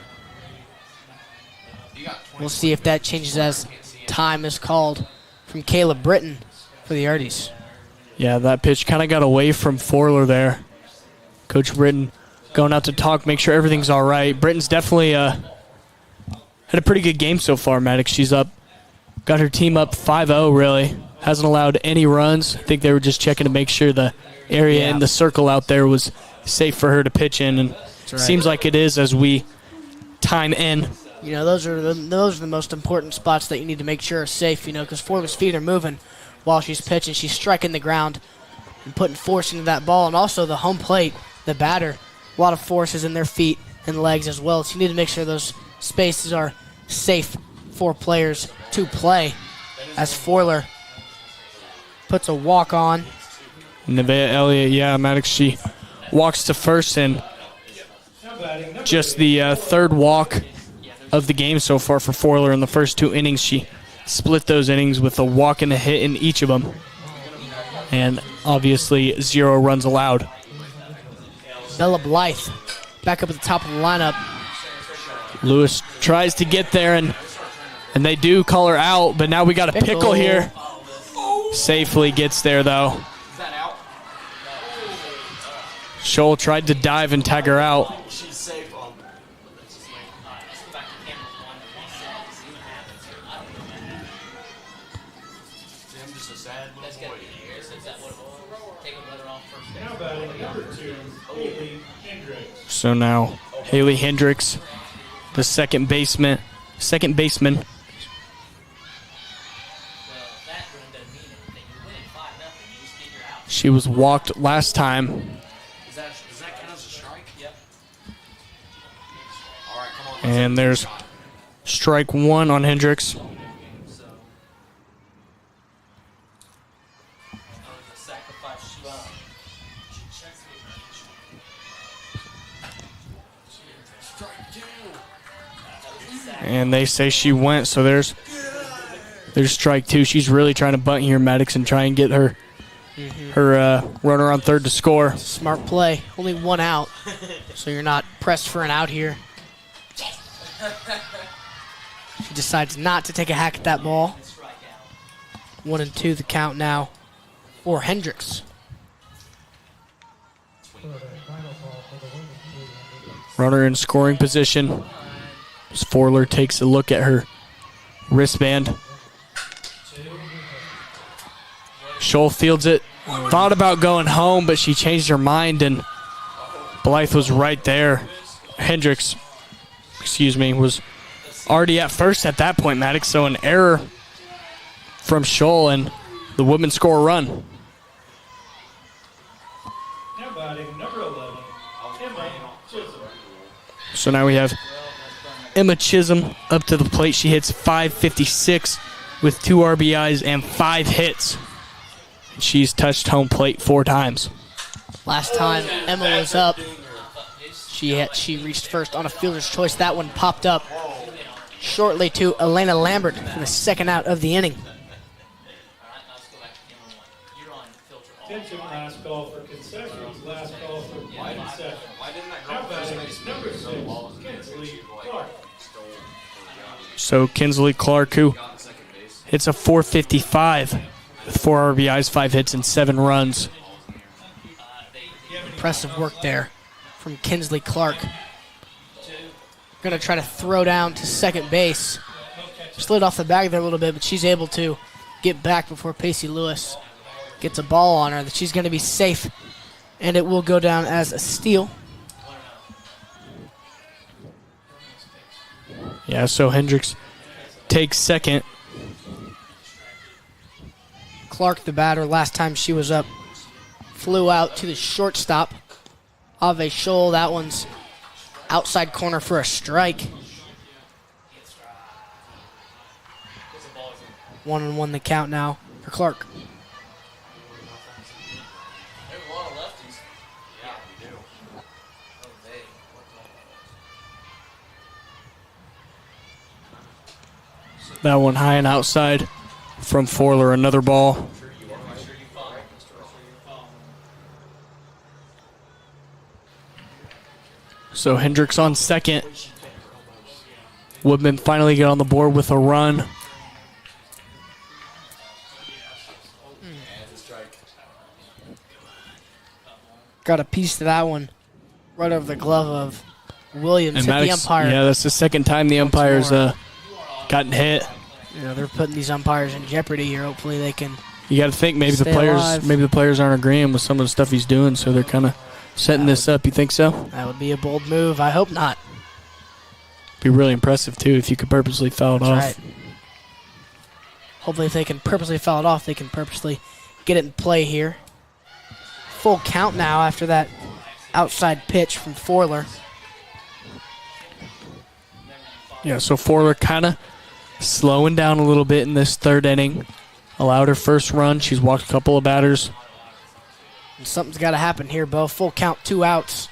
Speaker 2: We'll see if that changes as time is called from Caleb Britton for the Arties.
Speaker 1: Yeah, that pitch kind of got away from Forler there. Coach Britton going out to talk, make sure everything's all right. Britton's definitely had a pretty good game so far, Maddox. She's got her team up 5-0, really. Hasn't allowed any runs. I think they were just checking to make sure the area in the circle out there was safe for her to pitch in, and seems like it is as we time in.
Speaker 2: You know, those are the most important spots that you need to make sure are safe, you know, because Forler's feet are moving while she's pitching. She's striking the ground and putting force into that ball, and also the home plate, the batter, a lot of force is in their feet and legs as well. So you need to make sure those spaces are safe for players to play as Forler puts a walk on.
Speaker 1: Nevaeh Elliott, Maddox, she walks to first, and just the third walk of the game so far for Forler in the first 2 innings. She split those innings with a walk and a hit in each of them, and obviously 0 runs allowed.
Speaker 2: Bella Blythe back up at the top of the lineup.
Speaker 1: Lewis tries to get there, and they do call her out, but now we got a pickle here. Safely gets there, though. Scholl tried to dive and tag her out. So now Haley Hendricks, the second baseman. She was walked last time.
Speaker 9: Does that count as a strike? Yep. All right, come on.
Speaker 1: And there's strike 1 on Hendricks. And they say she went, so there's strike 2. She's really trying to bunt here, Maddox, and try and get her runner on third to score.
Speaker 2: Smart play. Only 1 out, so you're not pressed for an out here. She decides not to take a hack at that ball. 1-2 the count now for Hendricks.
Speaker 1: Runner in scoring position. As Forler takes a look at her wristband. Scholl fields it. Thought about going home, but she changed her mind, and Blythe was right there. Hendricks, was already at first at that point, Maddox. So an error from Scholl, and the women score a run.
Speaker 7: Now batting number 11, Emma Chisholm.
Speaker 1: So now we have Emma Chisholm up to the plate. She hits .556 with 2 RBIs and 5 hits. She's touched home plate 4 times.
Speaker 2: Last time Emma was up, she reached first on a fielder's choice. That one popped up shortly to Elena Lambert for the second out of the inning.
Speaker 7: Attention, last call for concessions, last call for concessions. Now batting number 6, Kinsley Clark.
Speaker 1: So Kinsley Clark, who hits a .455 with 4 RBIs, 5 hits, and 7 runs.
Speaker 2: Impressive work there from Kinsley Clark. Going to try to throw down to second base. Slid off the bag there a little bit, but she's able to get back before Pacey Lewis gets a ball on her. That she's going to be safe, and it will go down as a steal.
Speaker 1: Yeah, so Hendricks takes second.
Speaker 2: Clark, the batter, last time she was up, flew out to the shortstop. Ave Scholl, that one's outside corner for a strike. 1-1 the count now for Clark.
Speaker 1: That one high and outside from Forler, another ball. So Hendricks on second. Woodman finally get on the board with a run.
Speaker 2: Got a piece to that one right over the glove of Williams.
Speaker 1: And
Speaker 2: Hit the
Speaker 1: Maddox,
Speaker 2: umpire.
Speaker 1: yeah, that's the second time the umpire's gotten hit.
Speaker 2: You know, they're putting these umpires in jeopardy here. Hopefully they can.
Speaker 1: You got to think maybe
Speaker 2: Stay alive.
Speaker 1: the players aren't agreeing with some of the stuff he's doing, so they're kind of setting this up. You think so?
Speaker 2: That would be a bold move. I hope not.
Speaker 1: Be really impressive too if you could purposely foul it off.
Speaker 2: Right. Hopefully if they can purposely foul it off, they can purposely get it in play here. Full count now after that outside pitch from Forler.
Speaker 1: Yeah, so Forler kind of slowing down a little bit in this third inning. Allowed her first run. She's walked a couple of batters.
Speaker 2: And something's got to happen here, Bo. Full count, 2 outs.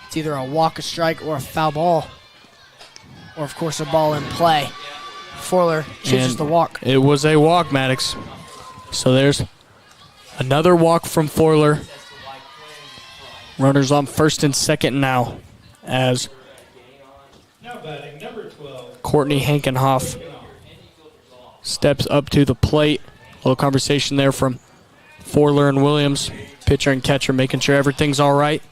Speaker 2: It's either a walk, a strike, or a foul ball. Or, of course, a ball in play. Forler chooses
Speaker 1: And
Speaker 2: the walk.
Speaker 1: It was a walk, Maddox. So there's another walk from Forler. Runners on first and second now as
Speaker 7: Now batting number 12.
Speaker 1: Courtney Hankenhoff steps up to the plate. A little conversation there from Forler and Williams, pitcher and catcher, making sure everything's all right.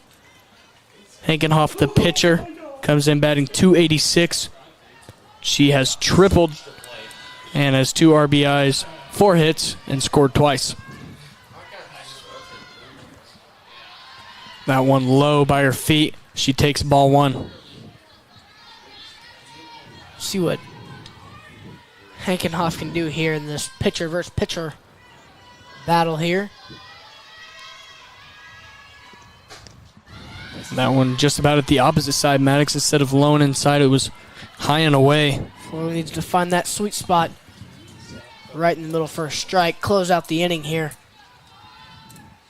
Speaker 1: Hankenhoff, the pitcher, comes in batting .286. She has tripled and has 2 RBIs, 4 hits, and scored twice. That one low by her feet. She takes ball 1.
Speaker 2: See what Hankenhoff can do here in this pitcher versus pitcher battle here.
Speaker 1: That one just about at the opposite side, Maddox. Instead of low and inside, it was high and away.
Speaker 2: Forler needs to find that sweet spot right in the middle for a strike. Close out the inning here.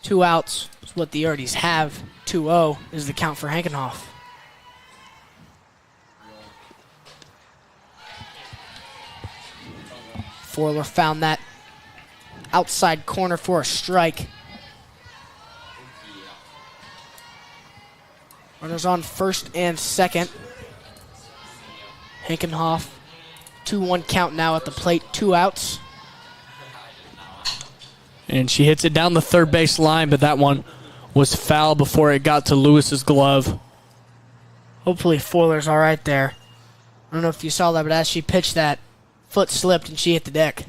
Speaker 2: 2 outs is what the Yardies have. 2-0 is the count for Hankenhoff. Forler found that outside corner for a strike. Runners on first and second. Hankenhoff, 2-1 count now at the plate, 2 outs.
Speaker 1: And she hits it down the third base line, but that one was foul before it got to Lewis's glove.
Speaker 2: Hopefully Forler's all right there. I don't know if you saw that, but as she pitched that, foot slipped and she hit the deck.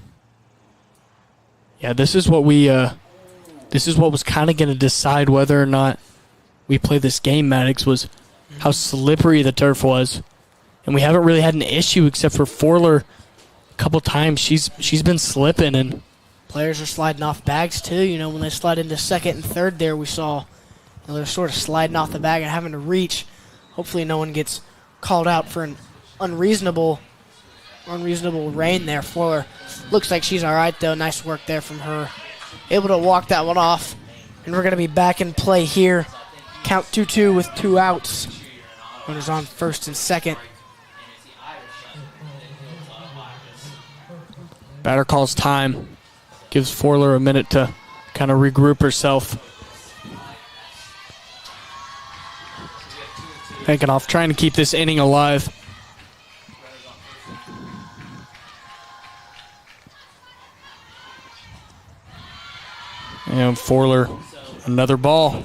Speaker 1: Yeah, this is what was kind of going to decide whether or not we play this game, Maddox, was how slippery the turf was. And we haven't really had an issue except for Forler a couple times. She's been slipping, and
Speaker 2: Players are sliding off bags too. You know, when they slide into second and third there, we saw they're sort of sliding off the bag and having to reach. Hopefully no one gets called out for an unreasonable rain there. Fuller looks like she's all right, though. Nice work there from her. Able to walk that one off. And we're going to be back in play here. Count 2-2 with 2 outs. Runners on first and second.
Speaker 1: batter calls time. Gives Forler a minute to kind of regroup herself. Hankenhoff trying to keep this inning alive. And Forler, another ball.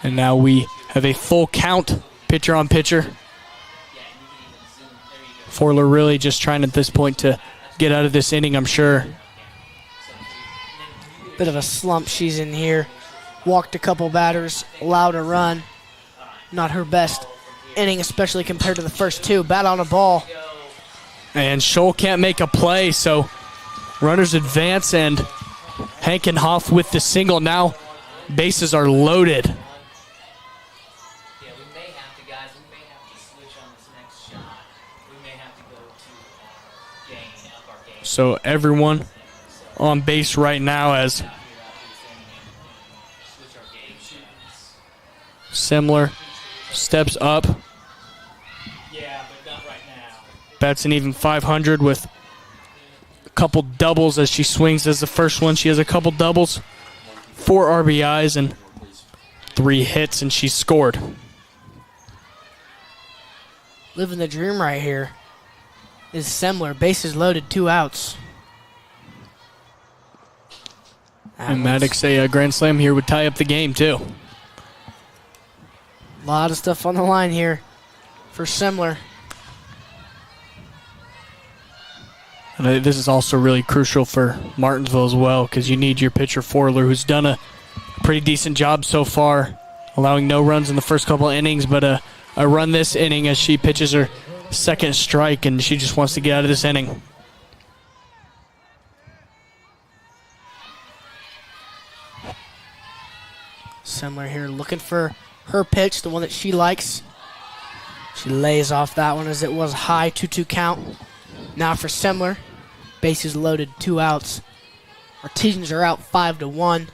Speaker 1: And now we have a full count, pitcher on pitcher. Forler really just trying at this point to get out of this inning, I'm sure.
Speaker 2: Bit of a slump she's in here. Walked a couple batters, allowed a run. Not her best inning, especially compared to the first two. Bat on a ball.
Speaker 1: And Scholl can't make a play, so runners advance, and Hankenhoff with the single. Now bases are loaded. So everyone on base right now as Semler steps up. Bats an even 500 with a couple doubles as she swings as the first one. She has a couple doubles, 4 RBIs, and 3 hits, and she scored.
Speaker 2: Living the dream right here is Semler. Bases loaded, 2 outs.
Speaker 1: And Maddox, a grand slam here would tie up the game, too.
Speaker 2: A lot of stuff on the line here for Semler.
Speaker 1: And this is also really crucial for Martinsville as well, because you need your pitcher Forler, who's done a pretty decent job so far, allowing no runs in the first couple of innings, but a run this inning as she pitches her second strike, and she just wants to get out of this inning.
Speaker 2: Semler here looking for her pitch, the one that she likes. She lays off that one as it was high, 2-2 count. Now for Semler, bases loaded, 2 outs. Artesians are out 5-1.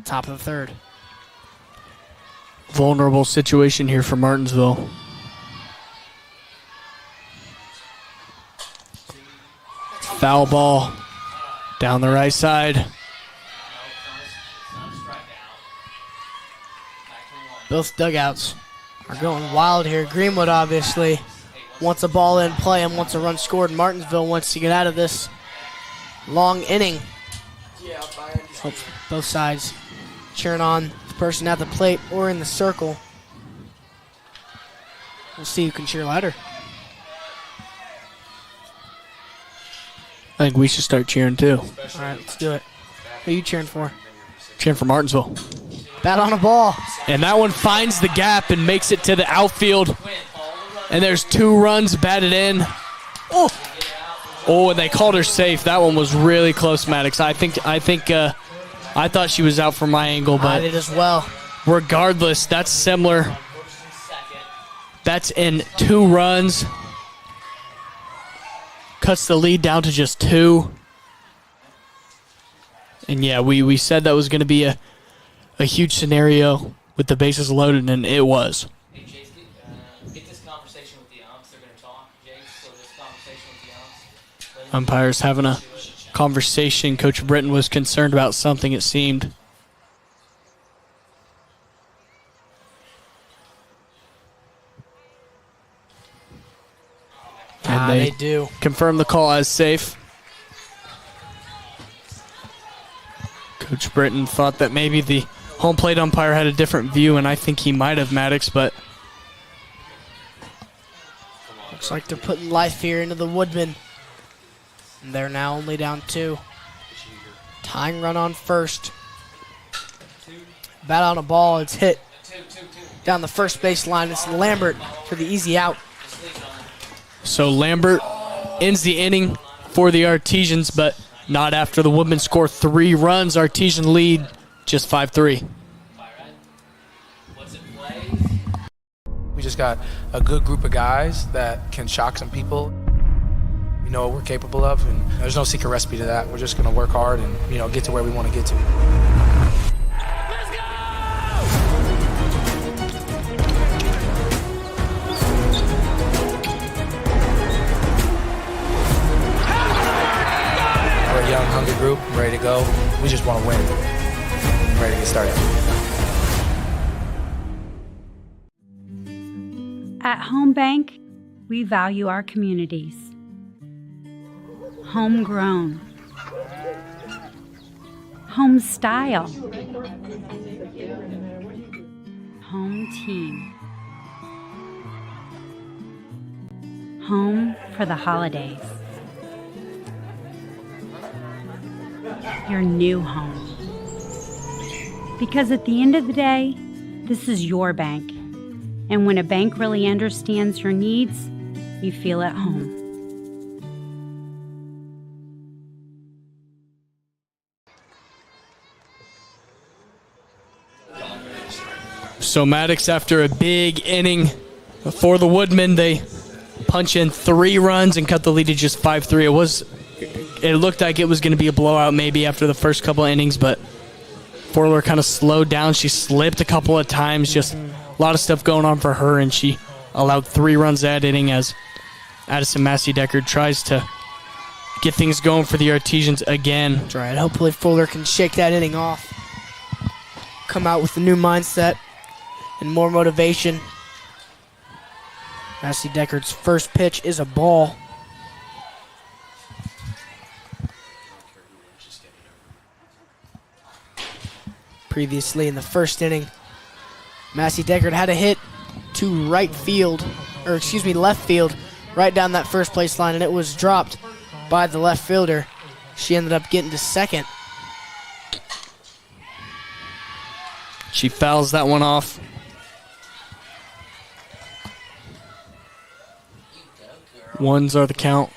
Speaker 2: Top of the third.
Speaker 1: Vulnerable situation here for Martinsville. Foul ball down the right side.
Speaker 2: Both dugouts are going wild here. Greenwood obviously wants a ball in play and wants a run scored. Martinsville wants to get out of this long inning. Hope both sides cheering on the person at the plate or in the circle. We'll see who can cheer louder.
Speaker 1: I think we should start cheering too.
Speaker 2: All right, let's do it. Who are you cheering for?
Speaker 1: Cheering for Martinsville.
Speaker 2: Bat on a ball.
Speaker 1: And that one finds the gap and makes it to the outfield. And there's 2 runs batted in. Oh, and they called her safe. That one was really close, Maddox. I thought she was out from my angle,
Speaker 2: I
Speaker 1: but
Speaker 2: did as well.
Speaker 1: regardless, that's Semler. That's in 2 runs. Cuts the lead down to just 2. And yeah, we said that was going to be a huge scenario with the bases loaded, and it was.
Speaker 3: Hey, Chase, get this conversation with the umps. They're going to talk, Jake. So this conversation with the umps.
Speaker 1: Umpires having a conversation. Coach Britton was concerned about something, it seemed. And
Speaker 2: They do.
Speaker 1: confirmed the call as safe. Coach Britton thought that maybe the home plate umpire had a different view, and I think he might have, Maddox, but
Speaker 2: Looks like they're putting life here into the Woodmen. And they're now only down 2. Tying run on first. Bat on a ball. It's hit down the first base line. It's Lambert for the easy out.
Speaker 1: so Lambert ends the inning for the Artesians, but not after the Woodmen score 3 runs. Artesian lead just 5-3.
Speaker 4: We just got a good group of guys that can shock some people. We know what we're capable of, and there's no secret recipe to that. We're just going to work hard and get to where we want to get to. We're a young, hungry group. I'm ready to go. We just want to win. I'm ready to get started.
Speaker 5: At Home Bank, we value our communities. Homegrown. Home style. Home team. Home for the holidays. Your new home. Because at the end of the day, this is your bank. And when a bank really understands your needs, you feel at home.
Speaker 1: So Maddox, after a big inning for the Woodmen, they punch in 3 runs and cut the lead to just 5-3. It looked like it was going to be a blowout maybe after the first couple of innings, but Forler kind of slowed down. She slipped a couple of times, just a lot of stuff going on for her, and she allowed 3 runs that inning as Addison Massey-Deckard tries to get things going for the Artesians again.
Speaker 2: That's right. Hopefully Fuller can shake that inning off. Come out with a new mindset and more motivation. Massey Deckard's first pitch is a ball. Previously in the first inning, Massey Deckard had a hit to left field, right down that first place line, and it was dropped by the left fielder. She ended up getting to second.
Speaker 1: She fouls that one off. Ones are the count.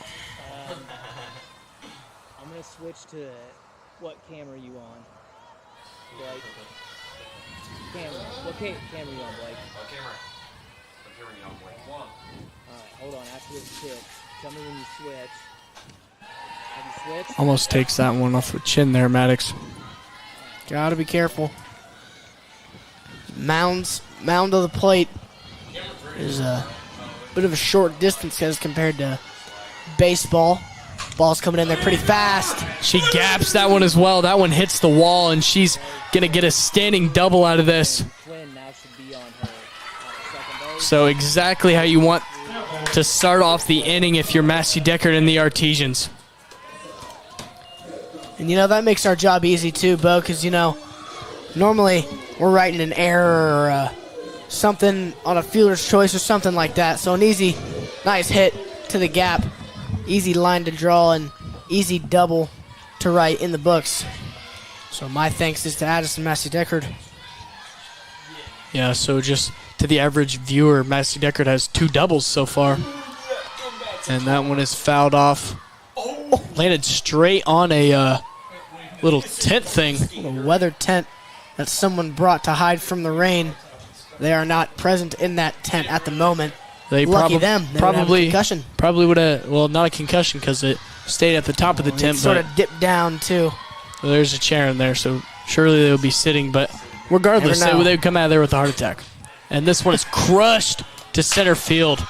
Speaker 6: I'm going to switch to what camera you on, Blake? Camera. What camera you on, Blake?
Speaker 9: What camera you on, Blake?
Speaker 6: All right, hold on. After this pitch, tell me when you switch. Have you switched?
Speaker 1: Almost takes that one off the chin there, Maddox.
Speaker 2: Gotta be careful. Mound of the plate is a bit of a short distance as compared to baseball. Ball's coming in there pretty fast.
Speaker 1: She gaps that one as well. That one hits the wall, and she's going to get a standing double out of this. So exactly how you want to start off the inning if you're Massey Deckard and the Artesians.
Speaker 2: And, that makes our job easy, too, Bo, because, normally we're writing an error or something on a fielder's choice or something like that. So an easy, nice hit to the gap, easy line to draw, and easy double to write in the books. So my thanks is to Addison Massey Deckard.
Speaker 1: Yeah, so just to the average viewer, Massey Deckard has 2 doubles so far. And that one is fouled off. Landed straight on a little tent thing.
Speaker 2: A weather tent that someone brought to hide from the rain. They are not present in that tent at the moment.
Speaker 1: They
Speaker 2: Lucky them. They would have a concussion.
Speaker 1: Probably would have, well, not a concussion because it stayed at the top of the tent.
Speaker 2: Sort of dipped down, too.
Speaker 1: Well, there's a chair in there, so surely they would be sitting. But regardless, they would come out of there with a heart attack. And this one is crushed to center field.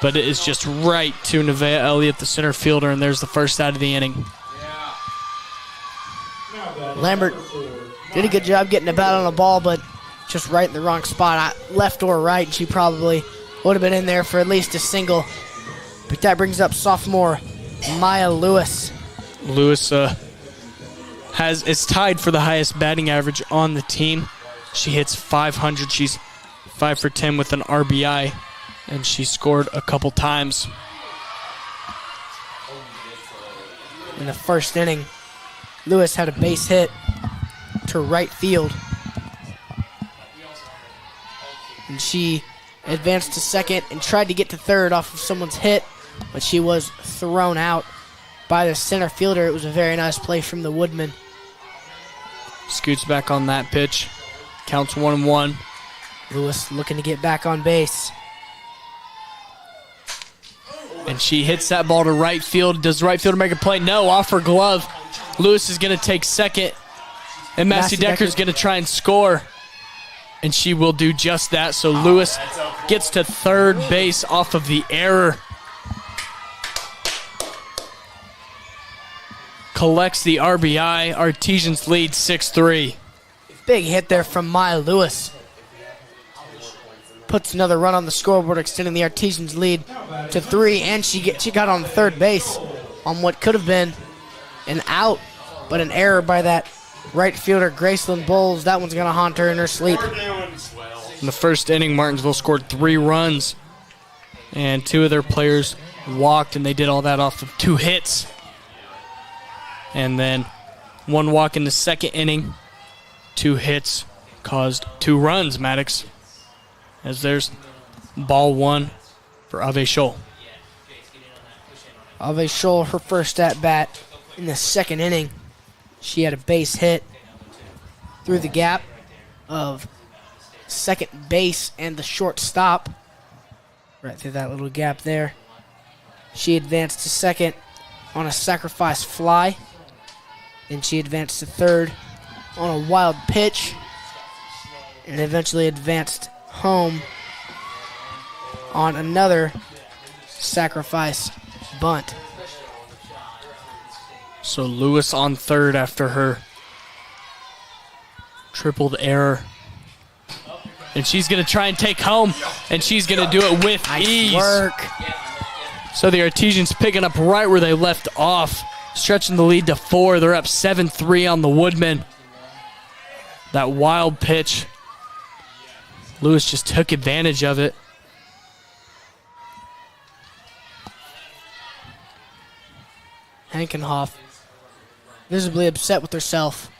Speaker 1: But it is just right to Nevaeh Elliott, the center fielder, and there's the first out of the inning.
Speaker 2: Lambert did a good job getting a bat on the ball, but just right in the wrong spot, left or right, and she probably would have been in there for at least a single. But that brings up sophomore Maya Lewis.
Speaker 1: Lewis is tied for the highest batting average on the team. She hits 500. She's 5 for 10 with an RBI, and she scored a couple times.
Speaker 2: In the first inning, Lewis had a base hit to right field. And she advanced to second and tried to get to third off of someone's hit, but she was thrown out by the center fielder. It was a very nice play from the Woodman.
Speaker 1: Scoots back on that pitch. Counts 1-1.
Speaker 2: Lewis looking to get back on base.
Speaker 1: And she hits that ball to right field. Does the right fielder make a play? No, off her glove. Lewis is going to take second. And Massey Deckard is going to try and score. And she will do just that. So Lewis gets to third base off of the error. Collects the RBI. Artesians lead 6-3.
Speaker 2: Big hit there from Maya Lewis. Puts another run on the scoreboard, extending the Artesians lead to 3. And she got on third base on what could have been an out, but an error by that right fielder, Graceland Bowles. That one's going to haunt her in her sleep.
Speaker 1: In the first inning, Martinsville scored 3 runs, and 2 of their players walked, and they did all that off of 2 hits. And then 1 walk in the second inning, 2 hits caused 2 runs, Maddox. As there's ball 1 for Ave Scholl.
Speaker 2: Ave Scholl, her first at-bat in the second inning. She had a base hit through the gap of second base and the shortstop. Right through that little gap there. She advanced to second on a sacrifice fly. Then she advanced to third on a wild pitch. And eventually advanced home on another sacrifice bunt.
Speaker 1: So Lewis on third after her tripled error. And she's going to try and take home, and she's going to do it with ease.
Speaker 2: Work.
Speaker 1: So the Artesians picking up right where they left off, stretching the lead to 4. They're up 7-3 on the Woodmen. That wild pitch. Lewis just took advantage of it.
Speaker 2: Hankenhoff visibly upset with herself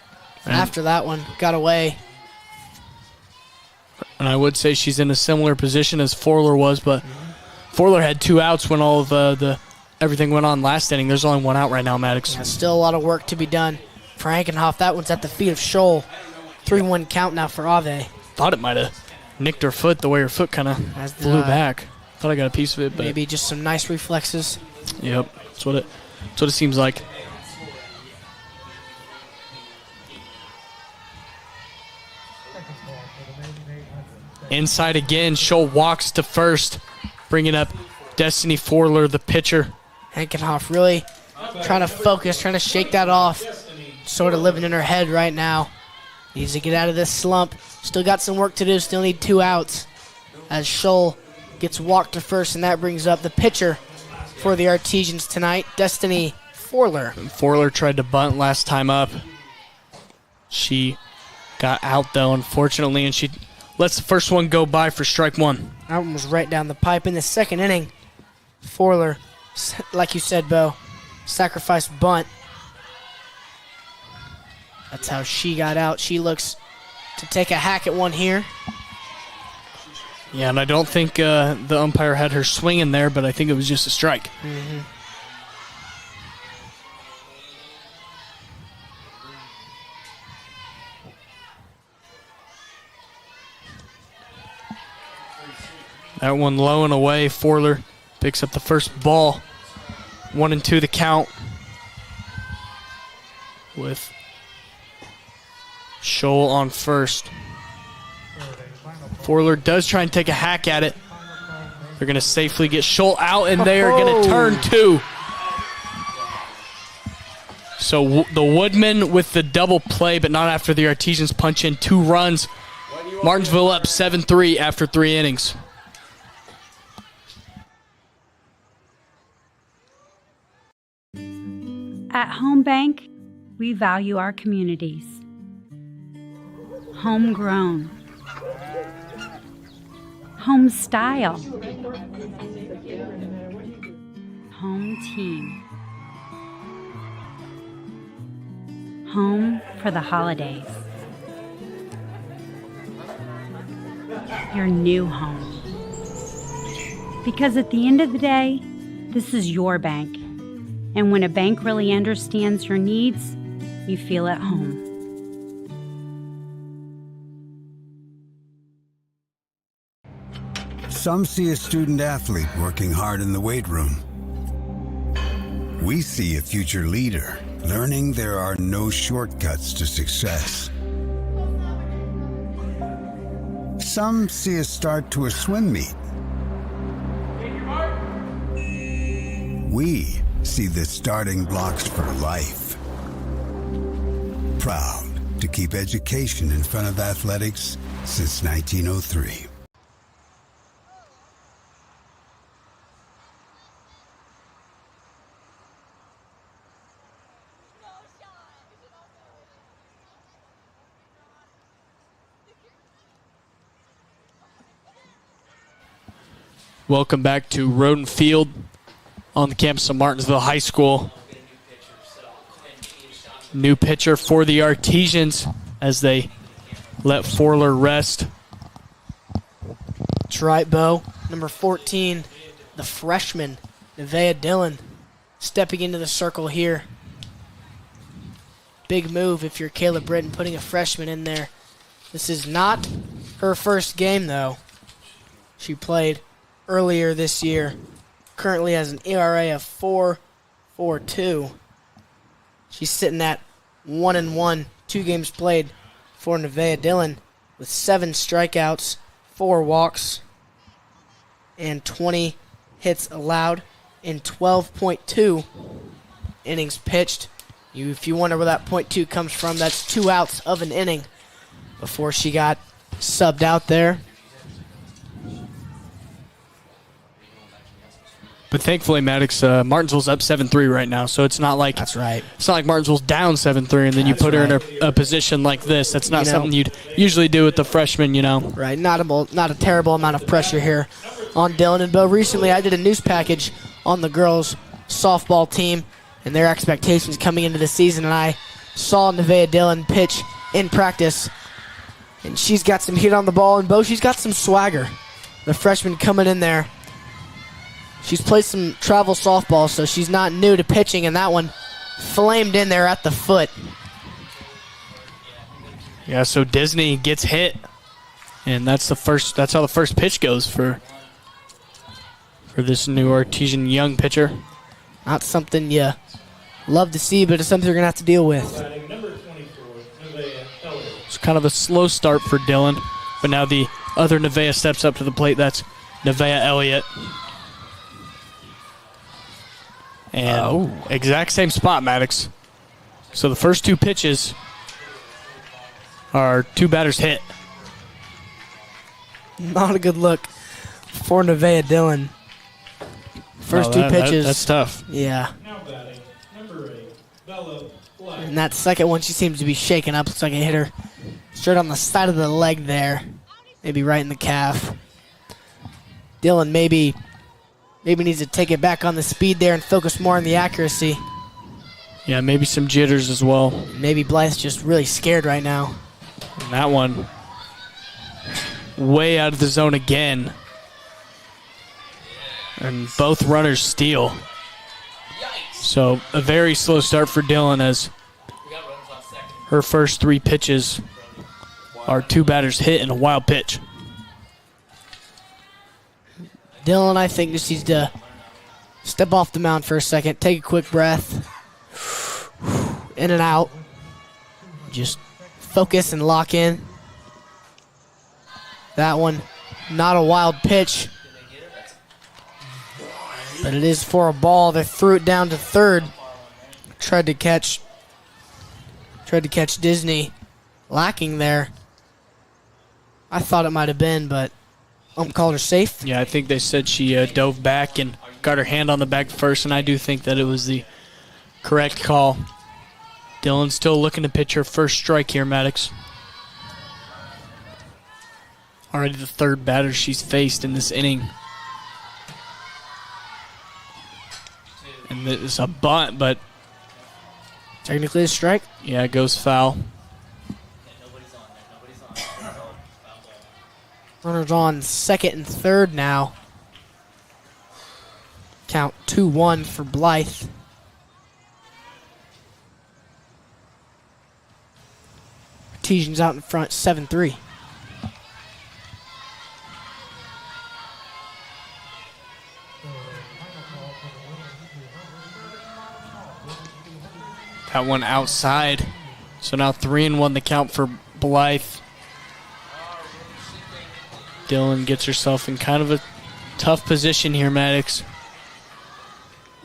Speaker 2: after that one. Got away.
Speaker 1: And I would say she's in a similar position as Forler was, but Forler had 2 outs when all of the everything went on last inning. There's only 1 out right now, Maddox.
Speaker 2: Yeah, still a lot of work to be done for Hankenhoff. That one's at the feet of Scholl. 3-1 count now for Ave.
Speaker 1: Thought it might have nicked her foot the way her foot kind of flew back. Thought I got a piece of it, but
Speaker 2: maybe just some nice reflexes.
Speaker 1: Yep, that's what it seems like. Inside again, Scholl walks to first, bringing up Destiny Forler, the pitcher.
Speaker 2: Hankenhoff really trying to focus, trying to shake that off. Sort of living in her head right now. Needs to get out of this slump. Still got some work to do, still need 2 outs. As Scholl gets walked to first, and that brings up the pitcher for the Artesians tonight, Destiny Forler.
Speaker 1: Forler tried to bunt last time up. She got out, though, unfortunately, and she lets the first one go by for strike 1.
Speaker 2: That one was right down the pipe. In the second inning, Forler, like you said, Bo, sacrificed bunt. That's how she got out. She looks to take a hack at one here.
Speaker 1: Yeah, and I don't think the umpire had her swinging there, but I think it was just a strike.
Speaker 2: Mm-hmm.
Speaker 1: That one low and away. Forler picks up the first ball. 1-2 the count. With Scholl on first. Forler does try and take a hack at it. They're going to safely get Scholl out, and they are going to turn 2. So the Woodmen with the double play, but not after the Artesians punch in 2 runs. Martinsville up 7-3 after 3 innings.
Speaker 5: At Home Bank, we value our communities. Homegrown. Home style. Home team. Home for the holidays. Your new home. Because at the end of the day, this is your bank. And when a bank really understands your needs, you feel at home.
Speaker 8: Some see a student athlete working hard in the weight room. We see a future leader learning there are no shortcuts to success. Some see a start to a swim meet. We see the starting blocks for life. Proud to keep education in front of athletics since 1903.
Speaker 1: Welcome back to Roden Field on the campus of Martinsville High School. New pitcher for the Artesians as they let Forler rest.
Speaker 2: That's right, Bo. Number 14, the freshman, Nevaeh Dillon, stepping into the circle here. Big move if you're Caleb Britton, putting a freshman in there. This is not her first game, though. She played earlier this year. Currently has an ERA of 4.42. She's sitting at 1-1, 2 games played for Nevaeh Dillon with 7 strikeouts, 4 walks, and 20 hits allowed in 12.2 innings pitched. If you wonder where that .2 comes from, that's 2 outs of an inning before she got subbed out there.
Speaker 1: But thankfully, Maddox, Martinsville's up 7-3 right now, so it's not like
Speaker 2: That's right.
Speaker 1: It's not like Martinsville's down 7-3, and then you
Speaker 2: That's
Speaker 1: put her in
Speaker 2: right.
Speaker 1: a position like this. That's not
Speaker 2: You know.
Speaker 1: something you'd usually do with the freshman, you know.
Speaker 2: Right, not a terrible amount of pressure here on Dylan and Bo. Recently, I did a news package on the girls' softball team and their expectations coming into the season, and I saw Nevaeh Dillon pitch in practice, and she's got some heat on the ball, and Bo, she's got some swagger. The freshman coming in there. She's played some travel softball, so she's not new to pitching, and that one flamed in there at the foot.
Speaker 1: Yeah, so Disney gets hit, and that's how the first pitch goes for this new Artesian young pitcher.
Speaker 2: Not something you love to see, but it's something you're going to have to deal with.
Speaker 7: Batting number 24, Nevaeh Elliott.
Speaker 1: It's kind of a slow start for Dylan, but now the other Nevaeh steps up to the plate. That's Nevaeh Elliott. And exact same spot, Maddox. So the first two pitches are two batters hit.
Speaker 2: Not a good look for Nevaeh Dillon. First two pitches.
Speaker 1: That's tough.
Speaker 2: Yeah.
Speaker 7: Now batting number 8, Bella Black.
Speaker 2: And that second one, she seems to be shaking up. Looks like it hit her straight on the side of the leg there. Maybe right in the calf. Dillon maybe needs to take it back on the speed there and focus more on the accuracy.
Speaker 1: Yeah, maybe some jitters as well.
Speaker 2: Maybe Blythe's just really scared right now.
Speaker 1: And that one way out of the zone again. And both runners steal. So a very slow start for Dylan as her first three pitches are two batters hit and a wild pitch.
Speaker 2: Dylan, I think, just needs to step off the mound for a second, take a quick breath, in and out. Just focus and lock in. That one, not a wild pitch, but it is for a ball. They threw it down to third. Tried to catch Disney lacking there. I thought it might have been, but called her safe.
Speaker 1: Yeah, I think they said she dove back and got her hand on the bag first, and I do think that it was the correct call. Dylan's still looking to pitch her first strike here, Maddox. Already the third batter she's faced in this inning. And it's a bunt, but
Speaker 2: Technically a strike.
Speaker 1: yeah, it goes foul.
Speaker 2: Runners on second and third now. Count 2-1 for Blythe. Artesian's out in front, 7-3.
Speaker 1: That one outside. So now 3-1 the count for Blythe. Dylan gets herself in kind of a tough position here, Maddox.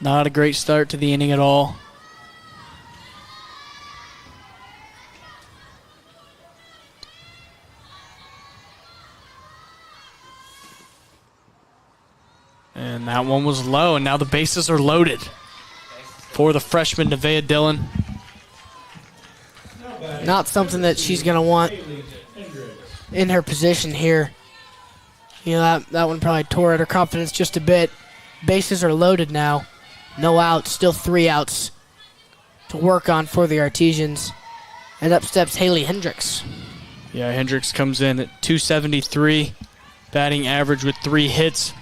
Speaker 1: Not a great start to the inning at all. And that one was low, and now the bases are loaded for the freshman Nevaeh Dillon.
Speaker 2: Not something that she's going to want in her position here. You know, that one probably tore at her confidence just a bit. Bases are loaded now. No outs, still 3 outs to work on for the Artesians. And up steps Haley Hendricks.
Speaker 1: Yeah, Hendricks comes in at 273, batting average with 3 hits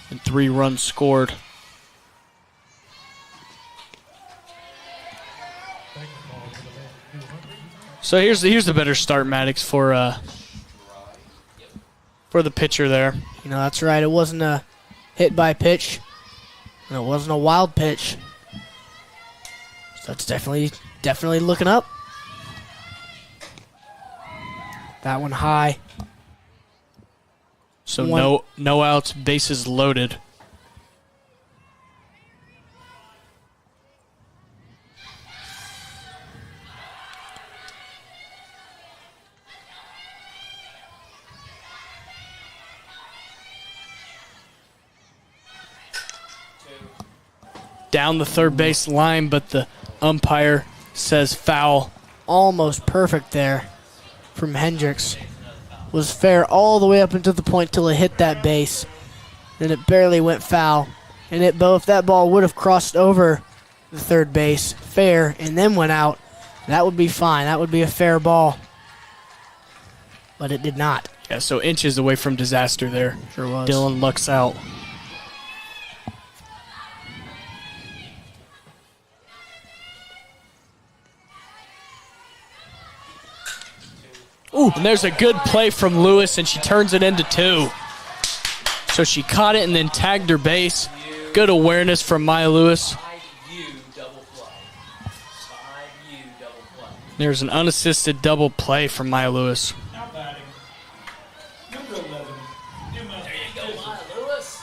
Speaker 1: and 3 runs scored. So here's the better start, Maddox, for the pitcher there.
Speaker 2: You know, that's right. It wasn't a hit by pitch. And it wasn't a wild pitch. So that's definitely looking up. That one high.
Speaker 1: So no outs, bases loaded. down the third base line, but the umpire says foul.
Speaker 2: Almost perfect there from Hendricks. Was fair all the way up into the point till it hit that base. Then it barely went foul. And if that ball would have crossed over the third base, fair, and then went out, that would be fine. That would be a fair ball. But it did not.
Speaker 1: Yeah, so inches away from disaster there.
Speaker 2: Sure was.
Speaker 1: Dylan lucks out. Ooh, and there's a good play from Lewis, and she turns it into 2. So she caught it and then tagged her base. Good awareness from Maya Lewis. There's an unassisted double play from Maya Lewis.
Speaker 7: Now batting. Number 11.
Speaker 3: There you go, Maya Lewis.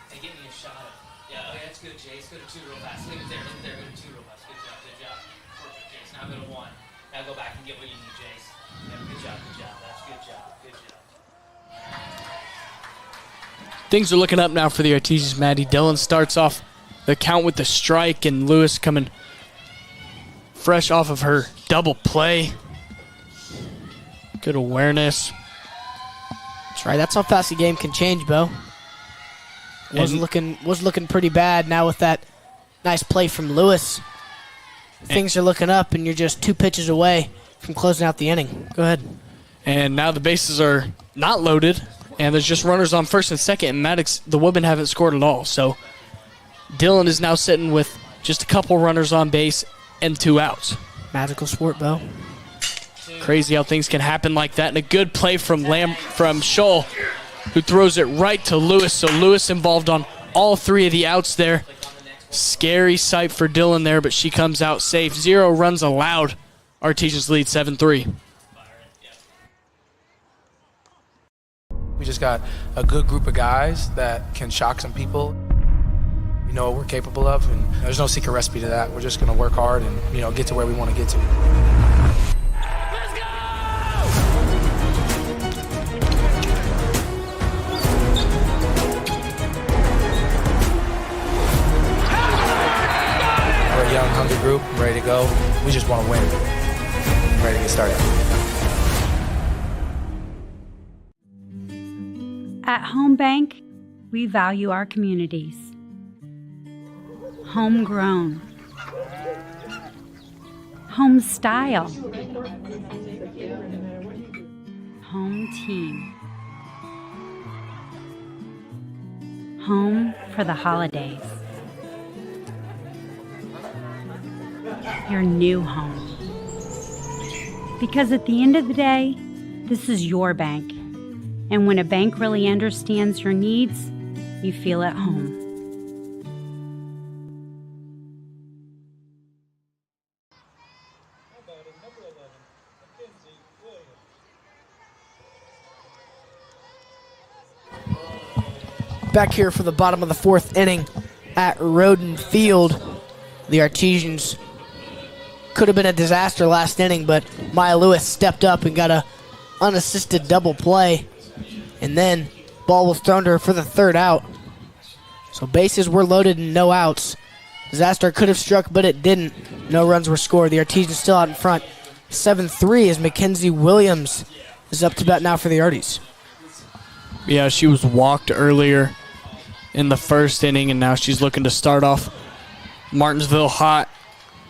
Speaker 3: Hey, give me a shot. Yeah, oh yeah, that's good, Jace. Go to 2 real fast. Leave it there, go to 2 real fast. Good job. Perfect, Jace. Now go to 1. Now go back and get what you need, Jace. Yeah, good job. That's good job.
Speaker 1: Things are looking up now for the Artesians, Maddie. Dylan starts off the count with the strike, and Lewis coming fresh off of her double play. Good awareness.
Speaker 2: That's right. That's how fast the game can change, Bo. Was looking pretty bad. Now with that nice play from Lewis, things are looking up, and you're just 2 pitches away from closing out the inning. Go ahead.
Speaker 1: And now the bases are not loaded, and there's just runners on first and second, and Maddox, the Women haven't scored at all. So Dylan is now sitting with just a couple runners on base and 2 outs.
Speaker 2: Magical sport, Bo.
Speaker 1: Crazy how things can happen like that. And a good play from Scholl, who throws it right to Lewis. So Lewis involved on all 3 of the outs there. Scary sight for Dylan there, but she comes out safe. 0 runs allowed. Artesians lead 7-3.
Speaker 4: We just got a good group of guys that can shock some people. We know what we're capable of, and there's no secret recipe to that. We're just going to work hard and get to where we want to get to. We're a young, hungry group, ready to go. We just want to win. Ready to get started.
Speaker 5: At Home Bank, we value our communities. Homegrown. Home style. Home team. Home for the holidays. Your new home. Because at the end of the day, this is your bank. And when a bank really understands your needs, you feel at home.
Speaker 2: Back here for the bottom of the 4th inning at Roden Field. The Artesians could have been a disaster last inning, but Maya Lewis stepped up and got a unassisted double play. And then ball was thrown to her for the 3rd out. So bases were loaded and no outs. Disaster could have struck, but it didn't. No runs were scored. The Artesians still out in front. 7-3 as Mackenzie Williams is up to bat now for the Arties.
Speaker 1: Yeah, she was walked earlier in the 1st inning, and now she's looking to start off Martinsville hot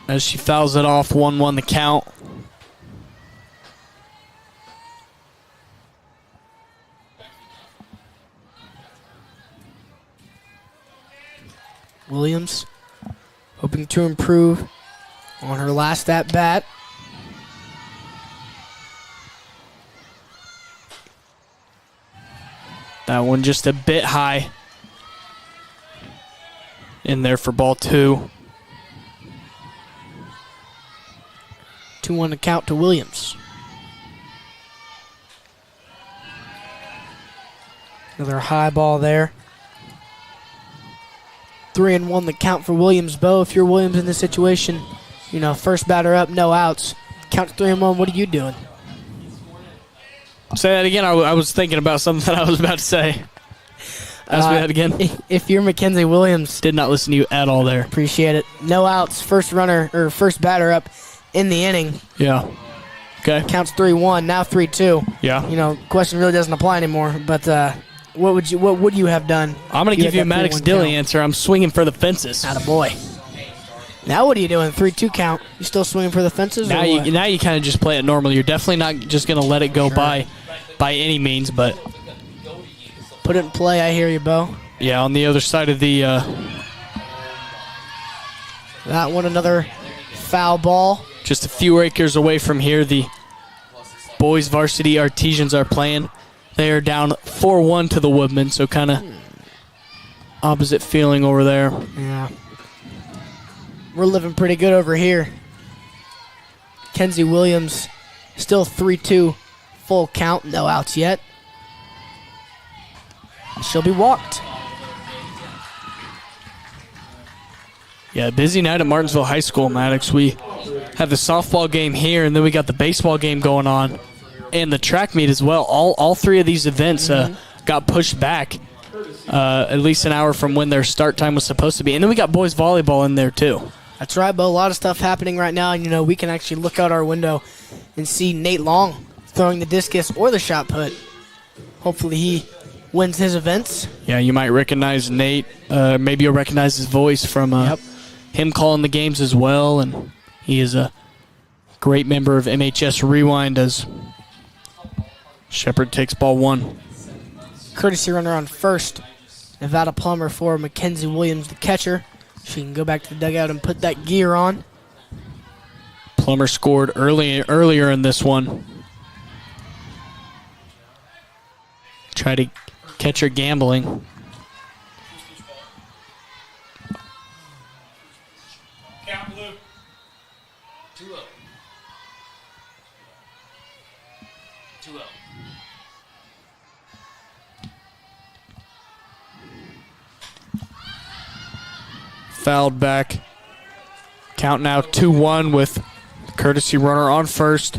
Speaker 1: as she fouls it off. 1-1 the count.
Speaker 2: Williams hoping to improve on her last at bat.
Speaker 1: That one just a bit high in there for ball 2.
Speaker 2: 2-1 to count to Williams. Another high ball there. 3-1 the count for Williams. Bo, if you're Williams in this situation, first batter up, no outs. Count to 3-1, what are you doing?
Speaker 1: Say that again. I was thinking about something that I was about to say. Ask me that again.
Speaker 2: If you're Mackenzie Williams,
Speaker 1: Did not listen to you at all there.
Speaker 2: appreciate it. No outs, first batter up in the inning.
Speaker 1: Yeah. Okay.
Speaker 2: Counts 3-1, now 3-2.
Speaker 1: Yeah.
Speaker 2: You know, question really doesn't apply anymore. But what would you have done?
Speaker 1: I'm going to give you a Maddox Dilly answer. I'm swinging for the fences.
Speaker 2: Attaboy. Now what are you doing? 3-2 count. You still swinging for the fences?
Speaker 1: Now you kind of just play it normal. You're definitely not just going to let it go by any means, but
Speaker 2: put it in play. I hear you, Bo.
Speaker 1: yeah, on the other side of the
Speaker 2: That one, another foul ball.
Speaker 1: just a few acres away from here, the boys varsity Artesians are playing. They are down 4-1 to the Woodmen, so kind of opposite feeling over there.
Speaker 2: Yeah. We're living pretty good over here. Kenzie Williams still 3-2 full count, no outs yet. She'll be walked.
Speaker 1: Yeah, busy night at Martinsville High School, Maddox. We have the softball game here, and then we got the baseball game going on, and the track meet as well. All three of these events got pushed back at least an hour from when their start time was supposed to be. And then we got boys volleyball in there, too.
Speaker 2: That's right, Bo. A lot of stuff happening right now. And, you know, we can actually look out our window and see Nate Long throwing the discus or the shot put. Hopefully he wins his events.
Speaker 1: Yeah, you might recognize Nate. Maybe you'll recognize his voice from him calling the games as well. And he is a great member of MHS Rewind as Shepard takes ball one.
Speaker 2: Courtesy runner on first. Nevada Plummer for Mackenzie Williams, the catcher. She can go back to the dugout and put that gear on.
Speaker 1: Plummer scored earlier in this one. Try to catch her gambling.
Speaker 7: Count blue.
Speaker 3: 2-0. 2-0.
Speaker 1: Fouled back. Count now 2-1 with courtesy runner on first.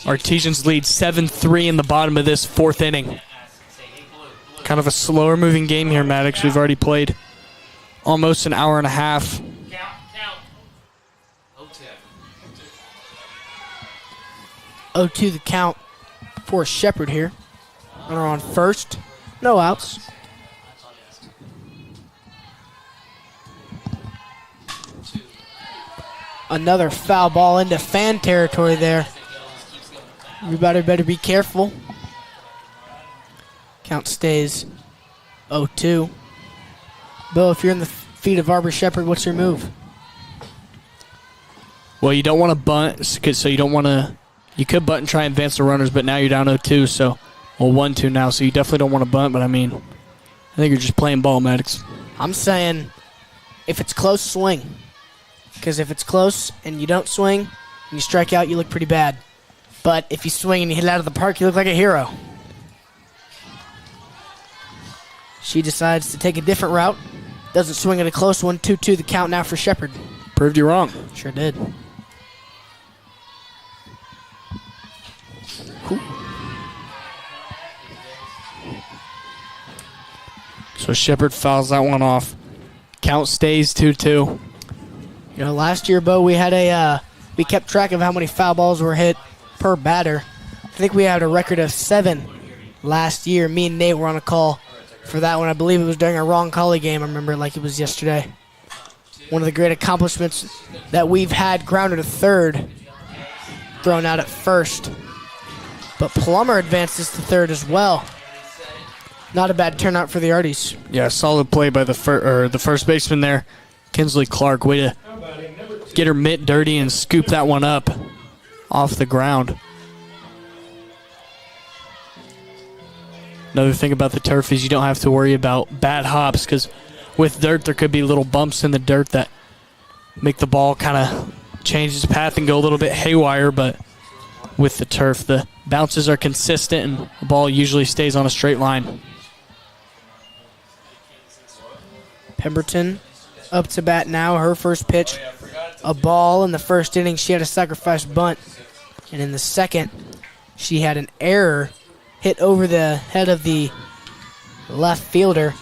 Speaker 1: Artesians lead 7-3 in the bottom of this fourth inning. Kind of a slower moving game here, Maddox. We've already played almost an hour and a half.
Speaker 3: Count.
Speaker 2: 0-2 the count for Shepard here. Runner on first. No outs. Another foul ball into fan territory there. Everybody better be careful. Count stays 0-2. Bill, if you're in the feet of Arbor Shepard, what's your move?
Speaker 1: Well, you don't want to bunt, so you don't want to. You could bunt and try and advance the runners, but now you're down 0-2, so 1-2 now, so you definitely don't want to bunt. But I mean, I think you're just playing ball, Maddox.
Speaker 2: I'm saying, if it's close, swing. Because if it's close and you don't swing and you strike out, you look pretty bad. But if you swing and you hit it out of the park, you look like a hero. She decides to take a different route. Doesn't swing at a close one. 2-2 the count now for Shepard.
Speaker 1: Proved you wrong.
Speaker 2: Sure did. Ooh.
Speaker 1: So Shepard fouls that one off. Count stays 2-2.
Speaker 2: You know, last year, Bo, we had we kept track of how many foul balls were hit per batter. I think we had a record of 7 last year. Me and Nate were on a call for that one. I believe it was during a wrong collie game. I remember it like it was yesterday. One of the great accomplishments that we've had, grounded to third, thrown out at first. But Plummer advances to third as well. Not a bad turnout for the Arties.
Speaker 1: Yeah, solid play by the first baseman there, Kinsley Clark. Way to get her mitt dirty and scoop that one up off the ground. Another thing about the turf is you don't have to worry about bad hops, because with dirt there could be little bumps in the dirt that make the ball kind of change its path and go a little bit haywire, but with the turf the bounces are consistent and the ball usually stays on a straight line.
Speaker 2: Pemberton up to bat now. Her first pitch, a ball. In the first inning, she had a sacrifice bunt. And in the second, she had an error hit over the head of the left fielder.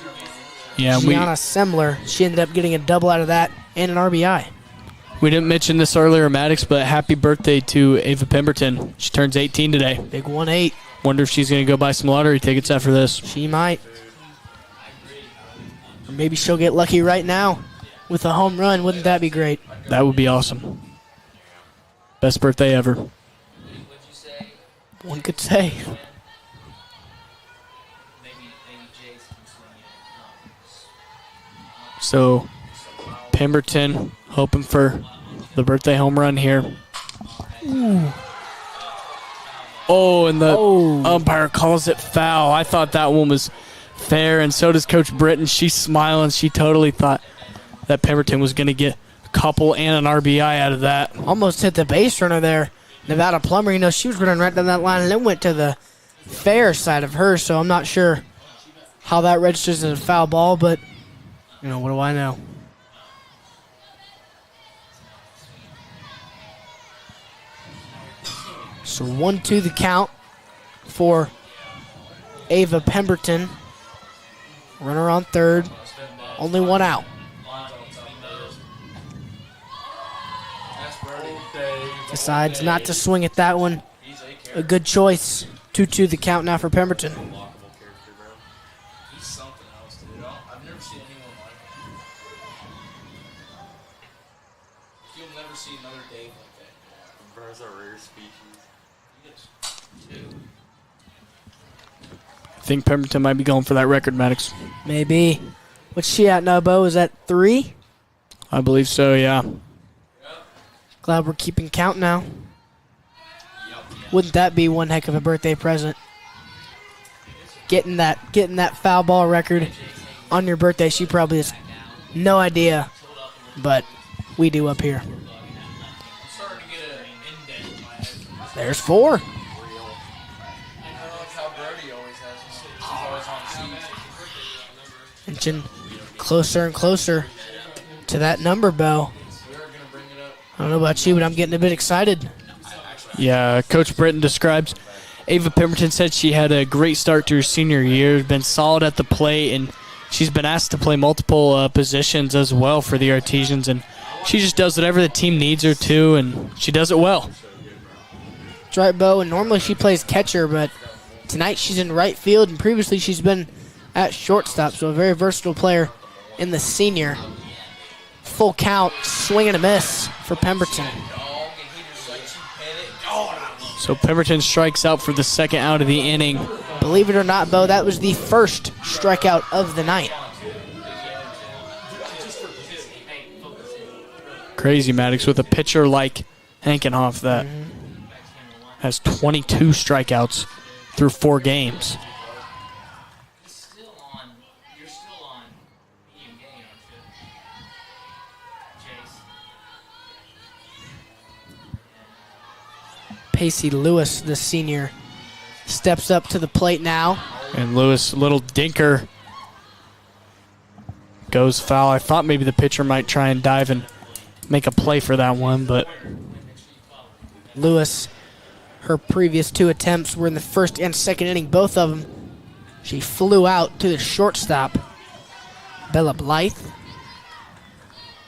Speaker 1: Yeah,
Speaker 2: Gianna Semler. She ended up getting a double out of that and an RBI.
Speaker 1: we didn't mention this earlier, Maddox, but happy birthday to Ava Pemberton. She turns 18 today.
Speaker 2: Big 1-8.
Speaker 1: Wonder if she's going to go buy some lottery tickets after this.
Speaker 2: She might. Or maybe she'll get lucky right now with a home run. Wouldn't that be great?
Speaker 1: That would be awesome. Best birthday ever.
Speaker 3: What'd you say?
Speaker 2: One could say.
Speaker 3: Maybe Jace can swing it.
Speaker 1: So, Pemberton hoping for the birthday home run here. Oh, and the umpire calls it foul. I thought that one was fair, and so does Coach Britton. She's smiling. She totally thought that Pemberton was going to get a couple and an RBI out of that.
Speaker 2: Almost hit the base runner there. Nevada Plummer, she was running right down that line and then went to the fair side of her, so I'm not sure how that registers as a foul ball, but, what do I know? So 1-2 the count for Ava Pemberton. Runner on third. Only one out. Decides not to swing at that one. A good choice. 2-2 the count now for Pemberton.
Speaker 3: He's something else, dude. I've never seen anyone like him. You'll never see another Dave like that.
Speaker 9: Bros are rare species.
Speaker 1: I think Pemberton might be going for that record, Maddox.
Speaker 2: Maybe. What's she at now, Bo? Is that 3?
Speaker 1: I believe so, yeah.
Speaker 2: Glad we're keeping count now. Wouldn't that be one heck of a birthday present? Getting that foul ball record on your birthday. She probably has no idea, but we do up here. There's 4. Inching closer and closer to that number, Bo. I don't know about you, but I'm getting a bit excited.
Speaker 1: Yeah, Coach Britton describes Ava Pemberton said she had a great start to her senior year, been solid at the plate, and she's been asked to play multiple positions as well for the Artesians, and she just does whatever the team needs her to, and she does it well.
Speaker 2: That's right, Bo, and normally she plays catcher, but tonight she's in right field, and previously she's been at shortstop, so a very versatile player in the senior. Full count, swing and a miss for Pemberton.
Speaker 1: So Pemberton strikes out for the second out of the inning.
Speaker 2: Believe it or not, Bo, that was the first strikeout of the night.
Speaker 1: Crazy, Maddox, with a pitcher like Hankenhoff that has 22 strikeouts through 4 games.
Speaker 3: You're still on medium gain, aren't you?
Speaker 2: Pacey Lewis, the senior, steps up to the plate now.
Speaker 1: And Lewis, little dinker, goes foul. I thought maybe the pitcher might try and dive and make a play for that one, but
Speaker 2: Lewis, her previous 2 attempts were in the first and second inning, both of them. She flew out to the shortstop, Bella Blythe.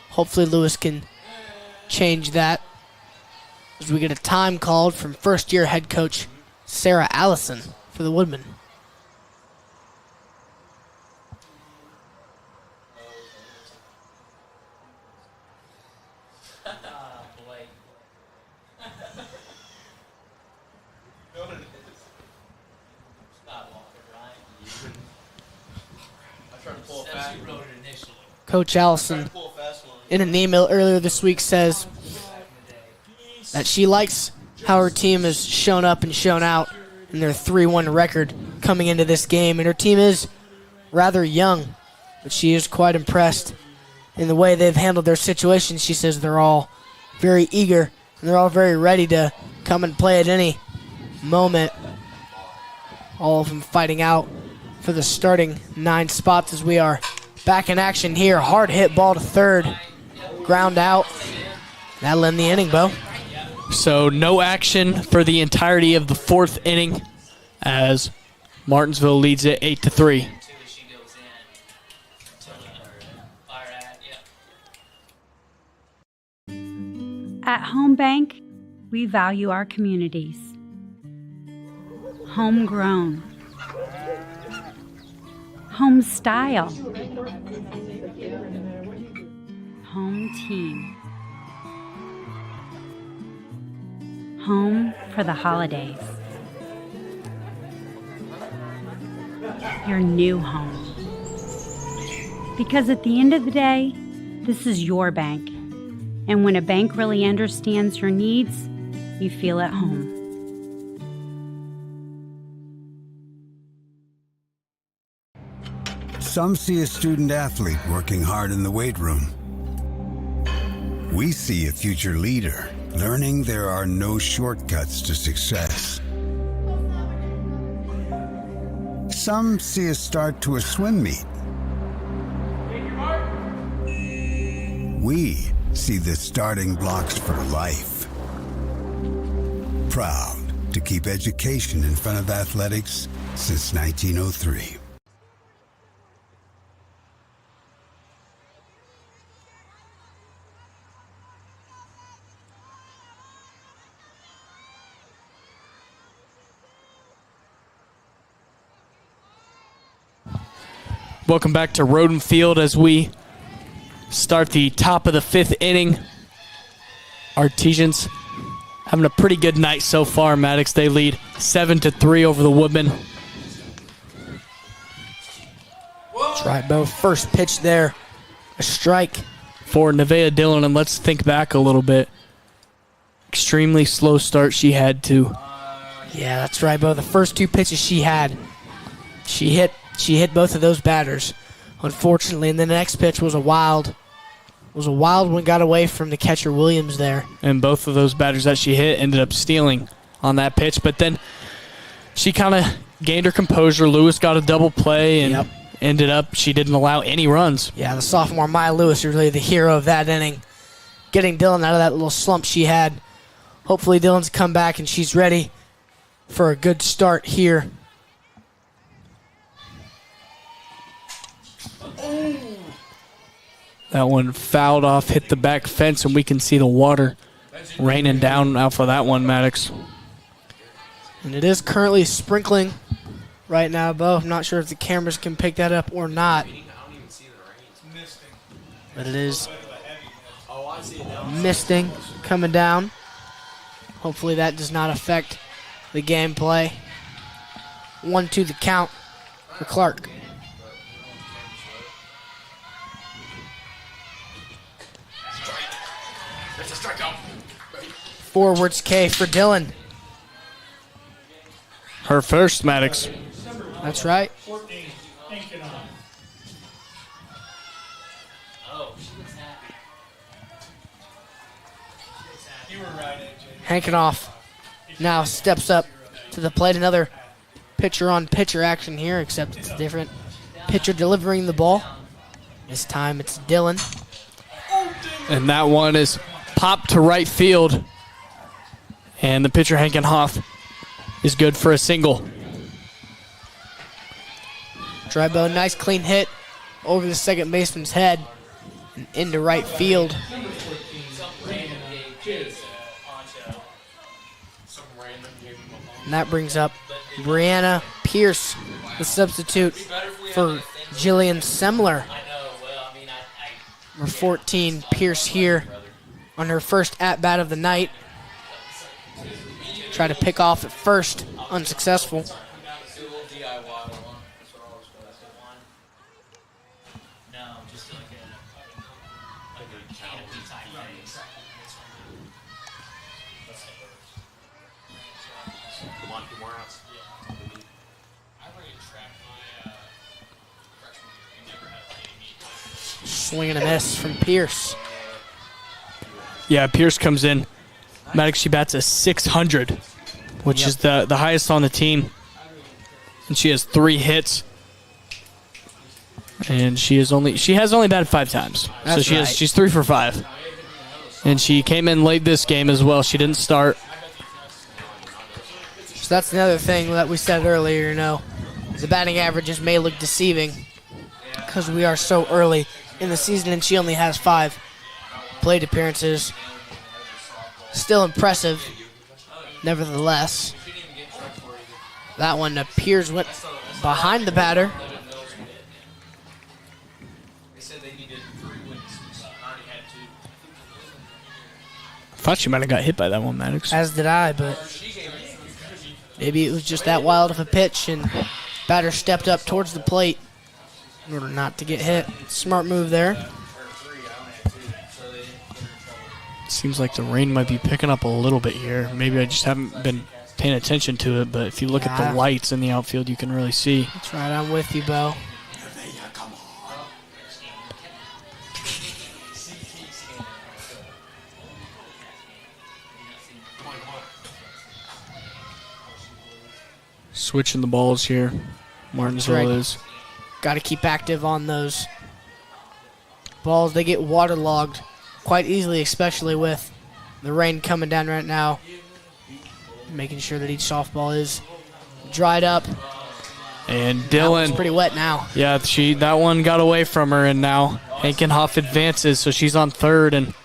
Speaker 2: Hopefully Lewis can change that as we get a time called from first-year head coach Sarah Allison for the Woodmen. Coach Allison, in an email earlier this week, says that she likes how her team has shown up and shown out in their 3-1 record coming into this game. And her team is rather young, but she is quite impressed in the way they've handled their situation. She says they're all very eager and they're all very ready to come and play at any moment. All of them fighting out for the starting 9 spots as we are back in action here. Hard hit ball to third. Ground out. That'll end the inning, Bo.
Speaker 1: so no action for the entirety of the 4th inning as Martinsville leads it 8-3.
Speaker 5: At Home Bank, we value our communities. Homegrown. Home style. Home team. Home for the holidays. Your new home. Because at the end of the day, this is your bank. And when a bank really understands your needs, you feel at home.
Speaker 8: Some see a student athlete working hard in the weight room. We see a future leader learning there are no shortcuts to success. Some see a start to a swim meet. We see the starting blocks for life. Proud to keep education in front of athletics since 1903.
Speaker 1: Welcome back to Roden Field as we start the top of the 5th inning. Artesians having a pretty good night so far, Maddox. They lead 7-3 over the Woodmen.
Speaker 2: That's right, Bo. First pitch there. A strike.
Speaker 1: For Nevaeh Dillon, and let's think back a little bit. Extremely slow start she had too.
Speaker 2: Yeah, that's right, Bo. The first 2 pitches she had, she hit both of those batters, unfortunately. And then the next pitch was a wild one, got away from the catcher Williams there.
Speaker 1: And both of those batters that she hit ended up stealing on that pitch. But then she kind of gained her composure. Lewis got a double play and ended up, she didn't allow any runs.
Speaker 2: Yeah, the sophomore Maya Lewis is really the hero of that inning, getting Dillon out of that little slump she had. Hopefully Dillon's come back and she's ready for a good start here.
Speaker 1: That one fouled off, hit the back fence, and we can see the water raining down off of that one, Maddox.
Speaker 2: And it is currently sprinkling right now, Bo. I'm not sure if the cameras can pick that up or not. But it is misting coming down. Hopefully that does not affect the gameplay. 1-2 the count for Clark. Forwards K for Dillon.
Speaker 1: Her first, Maddox.
Speaker 2: That's right.
Speaker 7: 14, Hankin on. You were right, AJ.
Speaker 2: Hankinoff now steps up to the plate. Another pitcher-on-pitcher action here, except it's a different pitcher delivering the ball. This time it's Dillon.
Speaker 1: And that one is popped to right field. And the pitcher, Hankenhoff, is good for a single.
Speaker 2: Drybo, nice clean hit over the second baseman's head and into right field. And that brings up Brianna Pierce, the substitute for Jillian Semler. Number 14, Pierce here on her first at-bat of the night. Try to pick off at first, unsuccessful. Swing and a miss from Pierce.
Speaker 1: Yeah, Pierce comes in. Maddox, she bats a 600, which is the highest on the team. And she has 3 hits. And she has only batted 5 times.
Speaker 2: That's
Speaker 1: so she's 3 for 5. And she came in late this game as well. She didn't start.
Speaker 2: So that's another thing that we said earlier, the batting averages may look deceiving because we are so early in the season and she only has 5 plate appearances. Still impressive. Nevertheless, that one appears went behind the batter.
Speaker 1: I thought she might have got hit by that one, Maddox.
Speaker 2: As did I, but maybe it was just that wild of a pitch, and batter stepped up towards the plate in order not to get hit. Smart move there.
Speaker 1: Seems like the rain might be picking up a little bit here. Maybe I just haven't been paying attention to it, but if you look at the lights in the outfield, you can really see.
Speaker 2: That's right, I'm with you, Bo.
Speaker 1: Switching the balls here. Martinsville
Speaker 2: right.
Speaker 1: is.
Speaker 2: Got to keep active on those balls. They get waterlogged quite easily, especially with the rain coming down right now. Making sure that each softball is dried up.
Speaker 1: And
Speaker 2: That
Speaker 1: Dylan.
Speaker 2: one's pretty wet now.
Speaker 1: Yeah, that one got away from her, and now Hankenhoff advances, so she's on third. And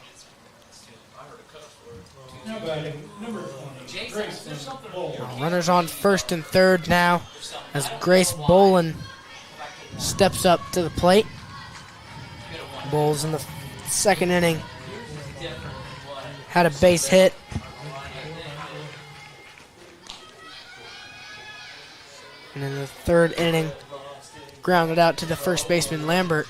Speaker 7: Now batting number 20, Grace Boland.
Speaker 2: Runners on first and third now as Grace Boland steps up to the plate. Bowles in the second inning had a base hit. And in the third inning, grounded out to the first baseman, Lambert.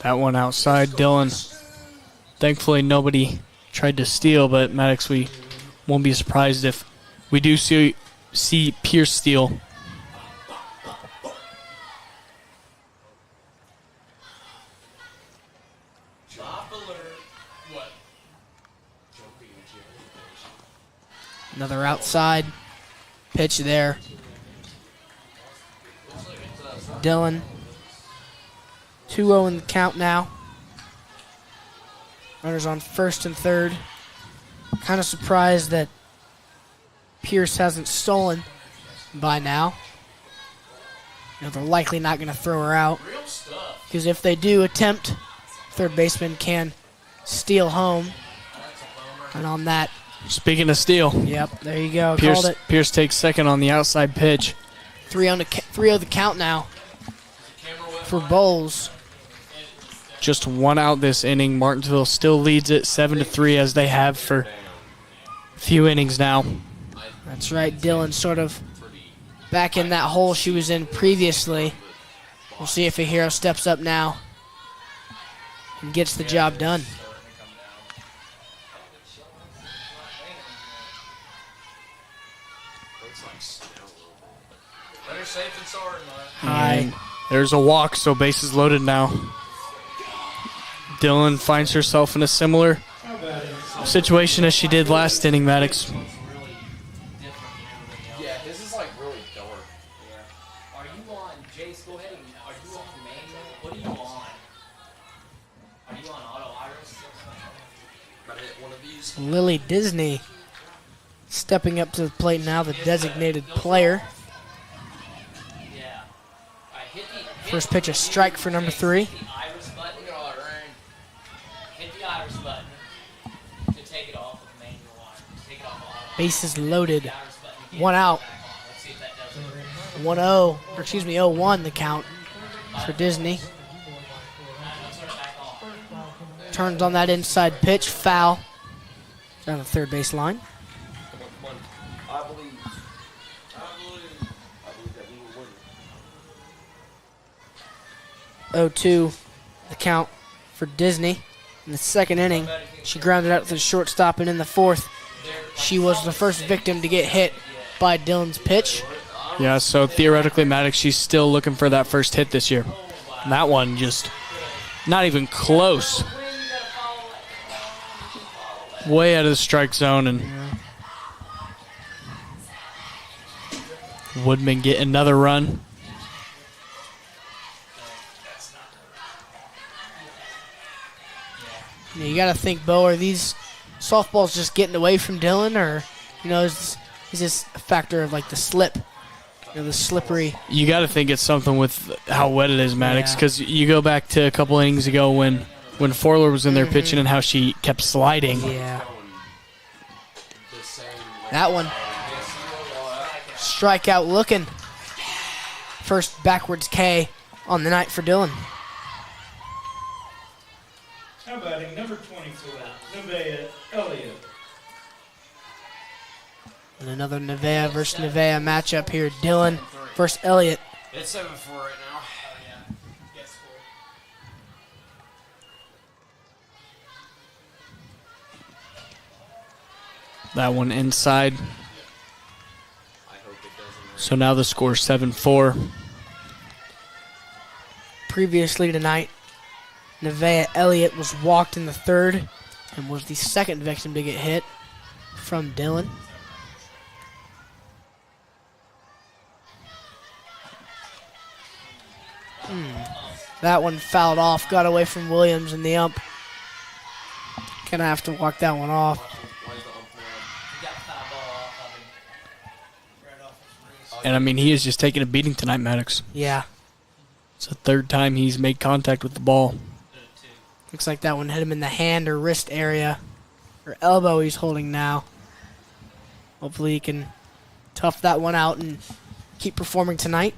Speaker 1: that one outside, Dylan. Thankfully, nobody tried to steal, but Maddox, we won't be surprised if we do see Pierce steal.
Speaker 2: Another outside pitch there. Dylan. 2-0 in the count now. Runners on first and third. Kind of surprised that Pierce hasn't stolen by now. They're likely not going to throw her out. Because if they do attempt, third baseman can steal home. And on that,
Speaker 1: Speaking of steal,
Speaker 2: yep, there you go. Called it.
Speaker 1: Pierce takes second on the outside pitch.
Speaker 2: 3-0 the count now for Bowles.
Speaker 1: Just one out this inning. Martinsville still leads it 7-3 as they have for a few innings now.
Speaker 2: That's right. Dylan sort of back in that hole she was in previously. We'll see if a hero steps up now and gets the job done.
Speaker 9: Better safe than sorry, man.
Speaker 1: And there's a walk, so bases loaded now. Dylan finds herself in a similar situation as she did last inning, Maddox.
Speaker 9: Yeah, this is like really dark.
Speaker 3: Are you on, Jace, go ahead and, are you on manual? What are you on? Are you on auto iris?
Speaker 9: Gotta hit one of these.
Speaker 2: Lily Disney stepping up to the plate now, the designated player.
Speaker 3: Yeah. Hit the,
Speaker 2: First pitch, a strike for number 3.
Speaker 3: iris button.
Speaker 9: Look at all that rain.
Speaker 3: Hit the iris button to take it off of the manual iris. Take it off of auto.
Speaker 2: Bases loaded.
Speaker 3: Iris button again.
Speaker 2: One out.
Speaker 3: Let's see if that does it.
Speaker 2: 1-0, or excuse me, 0-1 the count for Disney. Turns on that inside pitch, foul. Down the third base line.
Speaker 9: Come on. I believe that we will win.
Speaker 2: 0-2 the count for Disney. In the second inning, she grounded out to the shortstop, and in the fourth, she was the first victim to get hit by Dylan's pitch.
Speaker 1: Yeah, so theoretically, Maddox, she's still looking for that first hit this year. And that one just not even close. Way out of the strike zone, and Woodman get another run.
Speaker 2: You got to think, Bo, are these softballs just getting away from Dylan, or is this a factor of like the slip The slippery.
Speaker 1: You got to think it's something with how wet it is, Maddox, because you go back to a couple innings ago when Forler was in there pitching and how she kept sliding.
Speaker 2: Yeah. That one. Strikeout looking. First backwards K on the night for Dylan.
Speaker 7: Now batting number 24, Nevaeh Elliott.
Speaker 2: And another Nevaeh versus Nevaeh matchup here. Dylan versus Elliott.
Speaker 9: It's 7-4 right now.
Speaker 1: That one inside. So now the score 7-4.
Speaker 2: Previously tonight, Nevaeh Elliott was walked in the third and was the second victim to get hit from Dylan. That one fouled off, got away from Williams, and the ump gonna have to walk that one off.
Speaker 1: And I mean, he is just taking a beating tonight, Maddox.
Speaker 2: Yeah.
Speaker 1: It's the third time he's made contact with the ball.
Speaker 2: Looks like that one hit him in the hand or wrist area, or elbow he's holding now. Hopefully he can tough that one out and keep performing tonight.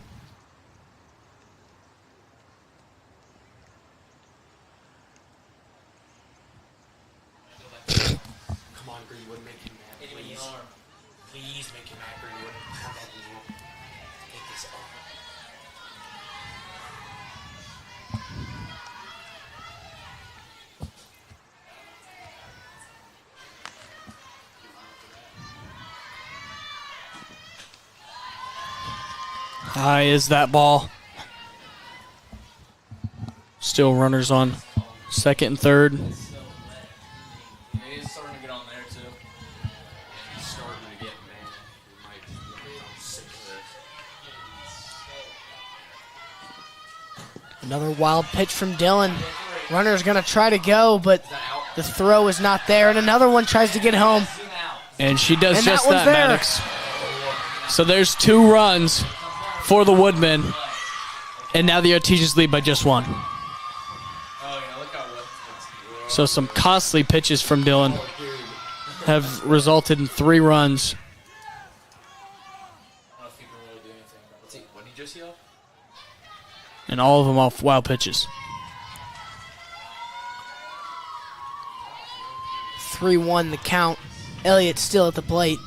Speaker 9: Come on, Greenwood, make him mad. Please make him mad, Greenwood. How bad do you want? Take this off.
Speaker 1: High is that ball. Still runners on second and third.
Speaker 9: He's starting to get on there, too. He's starting to get mad. He might be sick of this.
Speaker 2: Another wild pitch from Dylan. Runner's going to try to go, but the throw is not there. And another one tries to get home.
Speaker 1: And she does
Speaker 2: And
Speaker 1: just
Speaker 2: that one's
Speaker 1: that,
Speaker 2: there.
Speaker 1: Maddox. So there's 2 runs for the Woodmen. And now the Artesians lead by just 1. So some costly pitches from Dylan have resulted in 3 runs.
Speaker 9: What did he just yell?
Speaker 1: And all of them off wild pitches.
Speaker 2: 3-1 the count. Elliott still at the plate.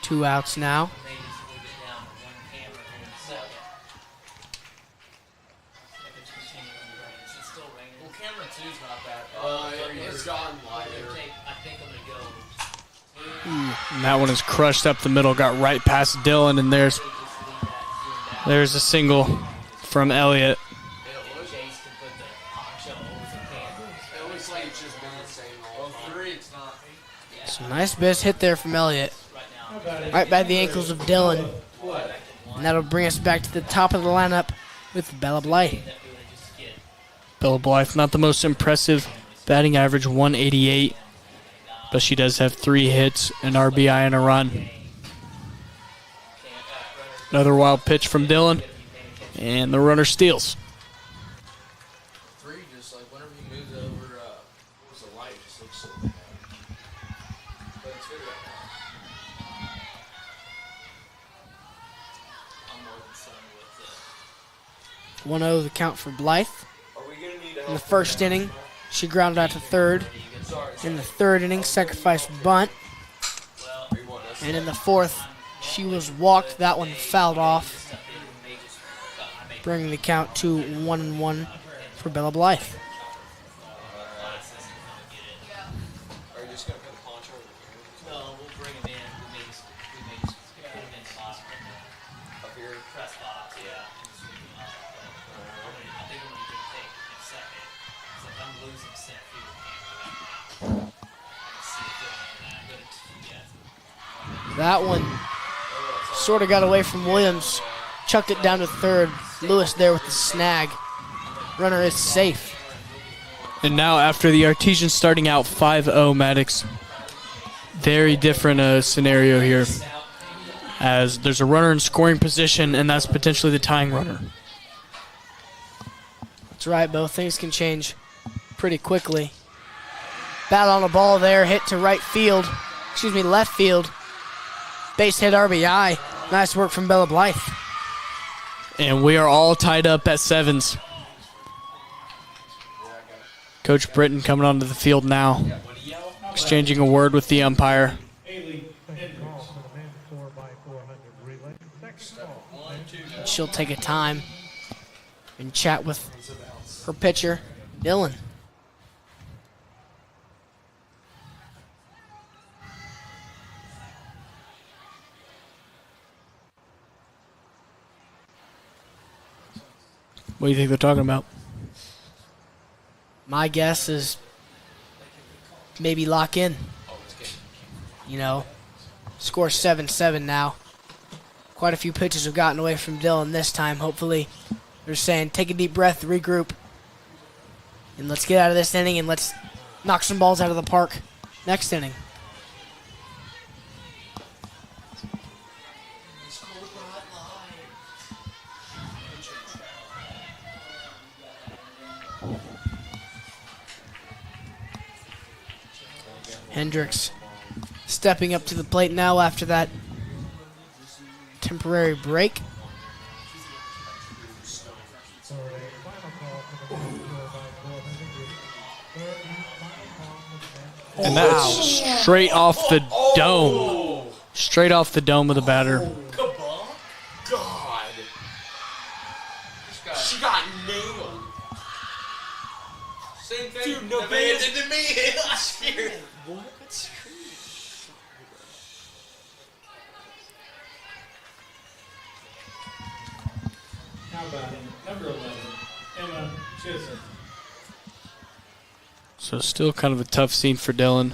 Speaker 2: 2 outs now.
Speaker 9: It's gone lighter.
Speaker 1: And that one is crushed up the middle, got right past Dylan, and there's a single from Elliott.
Speaker 9: It looks like it's just been the same all three. It's not.
Speaker 2: Some nice base hit there from Elliott. Right by the ankles of Dylan. And that'll bring us back to the top of the lineup with Bella Blythe.
Speaker 1: Bella Blythe, not the most impressive batting average, 188. But she does have 3 hits, an RBI, and a run. Another wild pitch from Dylan. And the runner steals.
Speaker 9: 3, just like whenever he moves over, towards the light, just looks so bad. But it's good right now. I'm more concerned with
Speaker 2: 1-0 the count for Blythe. In the first inning, she grounded out to third. In the third inning, sacrificed bunt. And in the fourth, she was walked. That one fouled off, bringing the count to 1-1 for Bella Blythe.
Speaker 9: Are you just going to put a poncho over here?
Speaker 3: No, we'll bring him in. We may just put him in spots right now.
Speaker 9: Up here?
Speaker 3: Press box, yeah. And just sweep him up. I think I'm going to take in second. It's like I'm losing center field camera right now. I can see it going. I'm going to, yeah.
Speaker 2: That one sort of got away from Williams. Chucked it down to third. Lewis there with the snag. Runner is safe.
Speaker 1: And now after the Artesians starting out 5-0, Maddox, very different scenario here. as there's a runner in scoring position, and that's potentially the tying runner.
Speaker 2: That's right, both things can change pretty quickly. Battle on the ball there, hit to left field. Base hit RBI. Nice work from Bella Blythe.
Speaker 1: And we are all tied up at 7s. Coach Britton coming onto the field now, exchanging a word with the umpire.
Speaker 2: She'll take a time and chat with her pitcher, Dylan.
Speaker 1: What do you think they're talking about?
Speaker 2: My guess is maybe lock in. You know, score 7-7 now. Quite a few pitches have gotten away from Dylan this time. Hopefully, they're saying take a deep breath, regroup, and let's get out of this inning and let's knock some balls out of the park next inning. Hendricks stepping up to the plate now after that temporary break.
Speaker 1: And that's straight off the dome. Straight off the dome of the batter.
Speaker 9: God. She got nailed. Same thing. Dude, no did to me last year. What?
Speaker 7: Now batting, number 11, Emma Chisholm.
Speaker 1: So still kind of a tough scene for Dylan.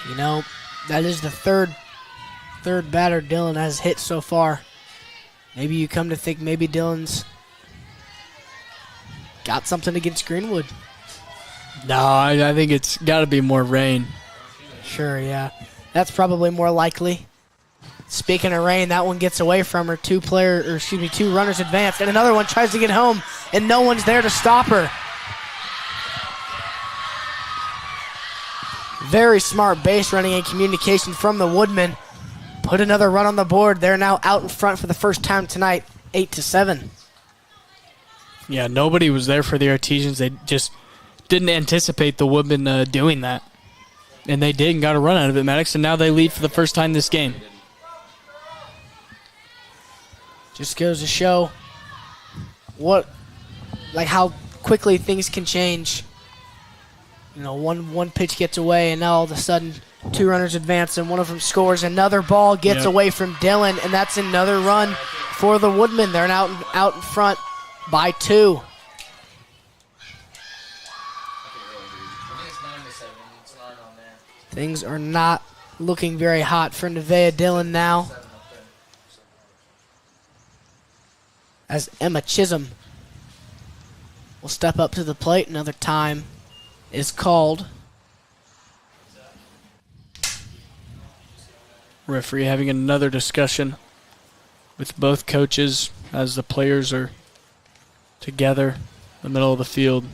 Speaker 2: You know, that is the third batter Dylan has hit so far. Maybe you come to think maybe Dylan's got something against Greenwood.
Speaker 1: No, I think it's got to be more rain.
Speaker 2: Sure, yeah. That's probably more likely. Speaking of rain, that one gets away from her. Two runners advance, and another one tries to get home, and no one's there to stop her. Very smart base running and communication from the Woodmen. Put another run on the board. They're now out in front for the first time tonight, 8-7.
Speaker 1: Yeah, nobody was there for the Artesians. They just didn't anticipate the Woodmen doing that. And they did and got a run out of it, Maddox, and now they lead for the first time this game.
Speaker 2: Just goes to show how quickly things can change. You know, one pitch gets away, and now all of a sudden, two runners advance, and one of them scores. Another ball gets away from Dylan, and that's another run for the Woodmen. They're now out in front by 2. Things are not looking very hot for Nevaeh Dillon now, as Emma Chisholm will step up to the plate. Another time is called.
Speaker 1: Referee having another discussion with both coaches as the players are together in the middle of the field.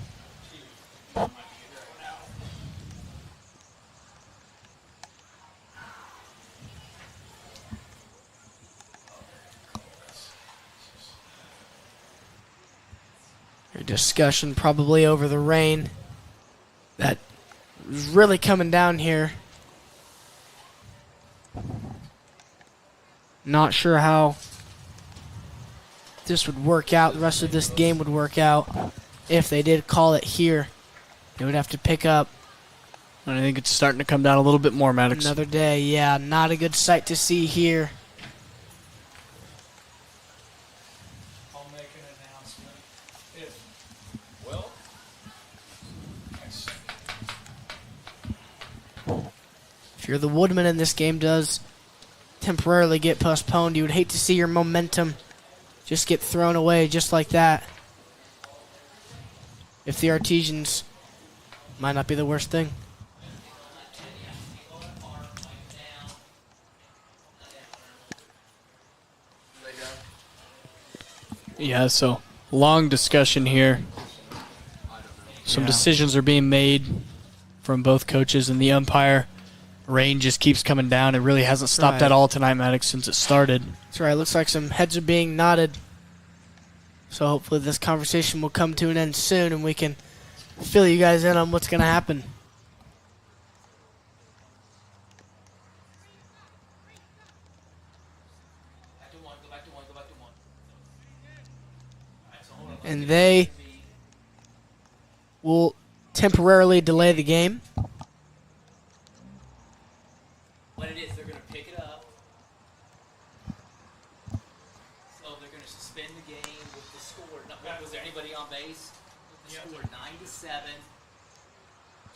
Speaker 2: A discussion probably over the rain that is really coming down here. Not sure how this would work out. The rest of this game would work out. If they did call it here, they would have to pick up.
Speaker 1: And I think it's starting to come down a little bit more, Maddox.
Speaker 2: Another day, yeah. Not a good sight to see here.
Speaker 7: I'll make an announcement.
Speaker 2: If you're the Woodman and this game does temporarily get postponed, you would hate to see your momentum just get thrown away just like that. if the Artesians might not be the worst thing.
Speaker 1: Yeah, so long discussion here. Some decisions are being made from both coaches and the umpire. Rain just keeps coming down. It really hasn't stopped at all tonight, Maddox, since it started.
Speaker 2: That's right. Looks like some heads are being nodded. So hopefully this conversation will come to an end soon and we can fill you guys in on what's going to happen. And they will temporarily delay the game.
Speaker 3: What it is, they're going to pick it up. So they're going to suspend the game with the score. Was there anybody on base? With the score 9-7,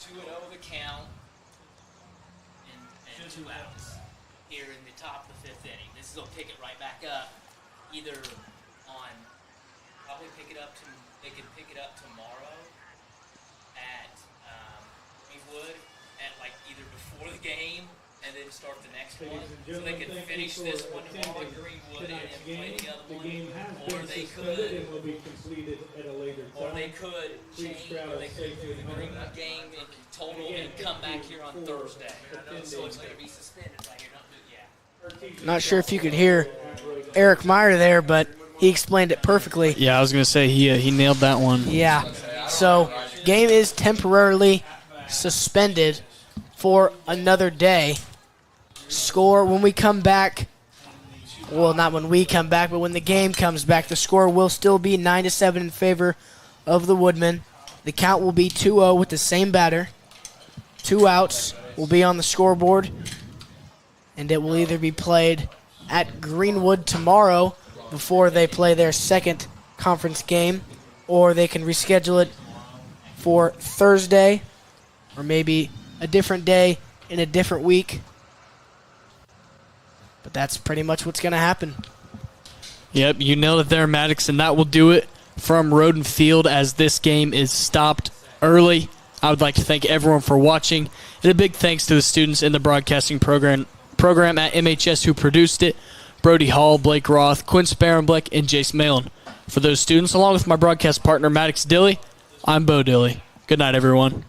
Speaker 3: 2-0 the count, and 2 outs here in the top of the 5th inning. This is going to pick it right back up, either on, probably pick it up, they could pick it up tomorrow at Greenwood at like either before the game and then start the next one. So they could finish this one tomorrow at Greenwood and then play the other one. Or they could change, or they could do the Greenwood game in total and come back here on Thursday. So it's going to be suspended right here.
Speaker 2: Not sure if you could hear Eric Meyer there, but he explained it perfectly.
Speaker 1: Yeah, I was going to say he nailed that one.
Speaker 2: Yeah. So game is temporarily suspended for another day. Score when we come back. Well, not when we come back, but when the game comes back, the score will still be 9-7 in favor of the Woodmen. The count will be 2-0 with the same batter. 2 outs will be on the scoreboard, and it will either be played at Greenwood tomorrow before they play their second conference game, or they can reschedule it for Thursday or maybe a different day in a different week. But that's pretty much what's going to happen.
Speaker 1: Yep, you nailed it there, Maddox, and that will do it from Roden Field as this game is stopped early. I would like to thank everyone for watching, and a big thanks to the students in the broadcasting program at MHS who produced it, Brody Hall, Blake Roth, Quinn Sparenblick, and Jace Malin. For those students, along with my broadcast partner, Maddox Dilly, I'm Bo Dilly. Good night, everyone.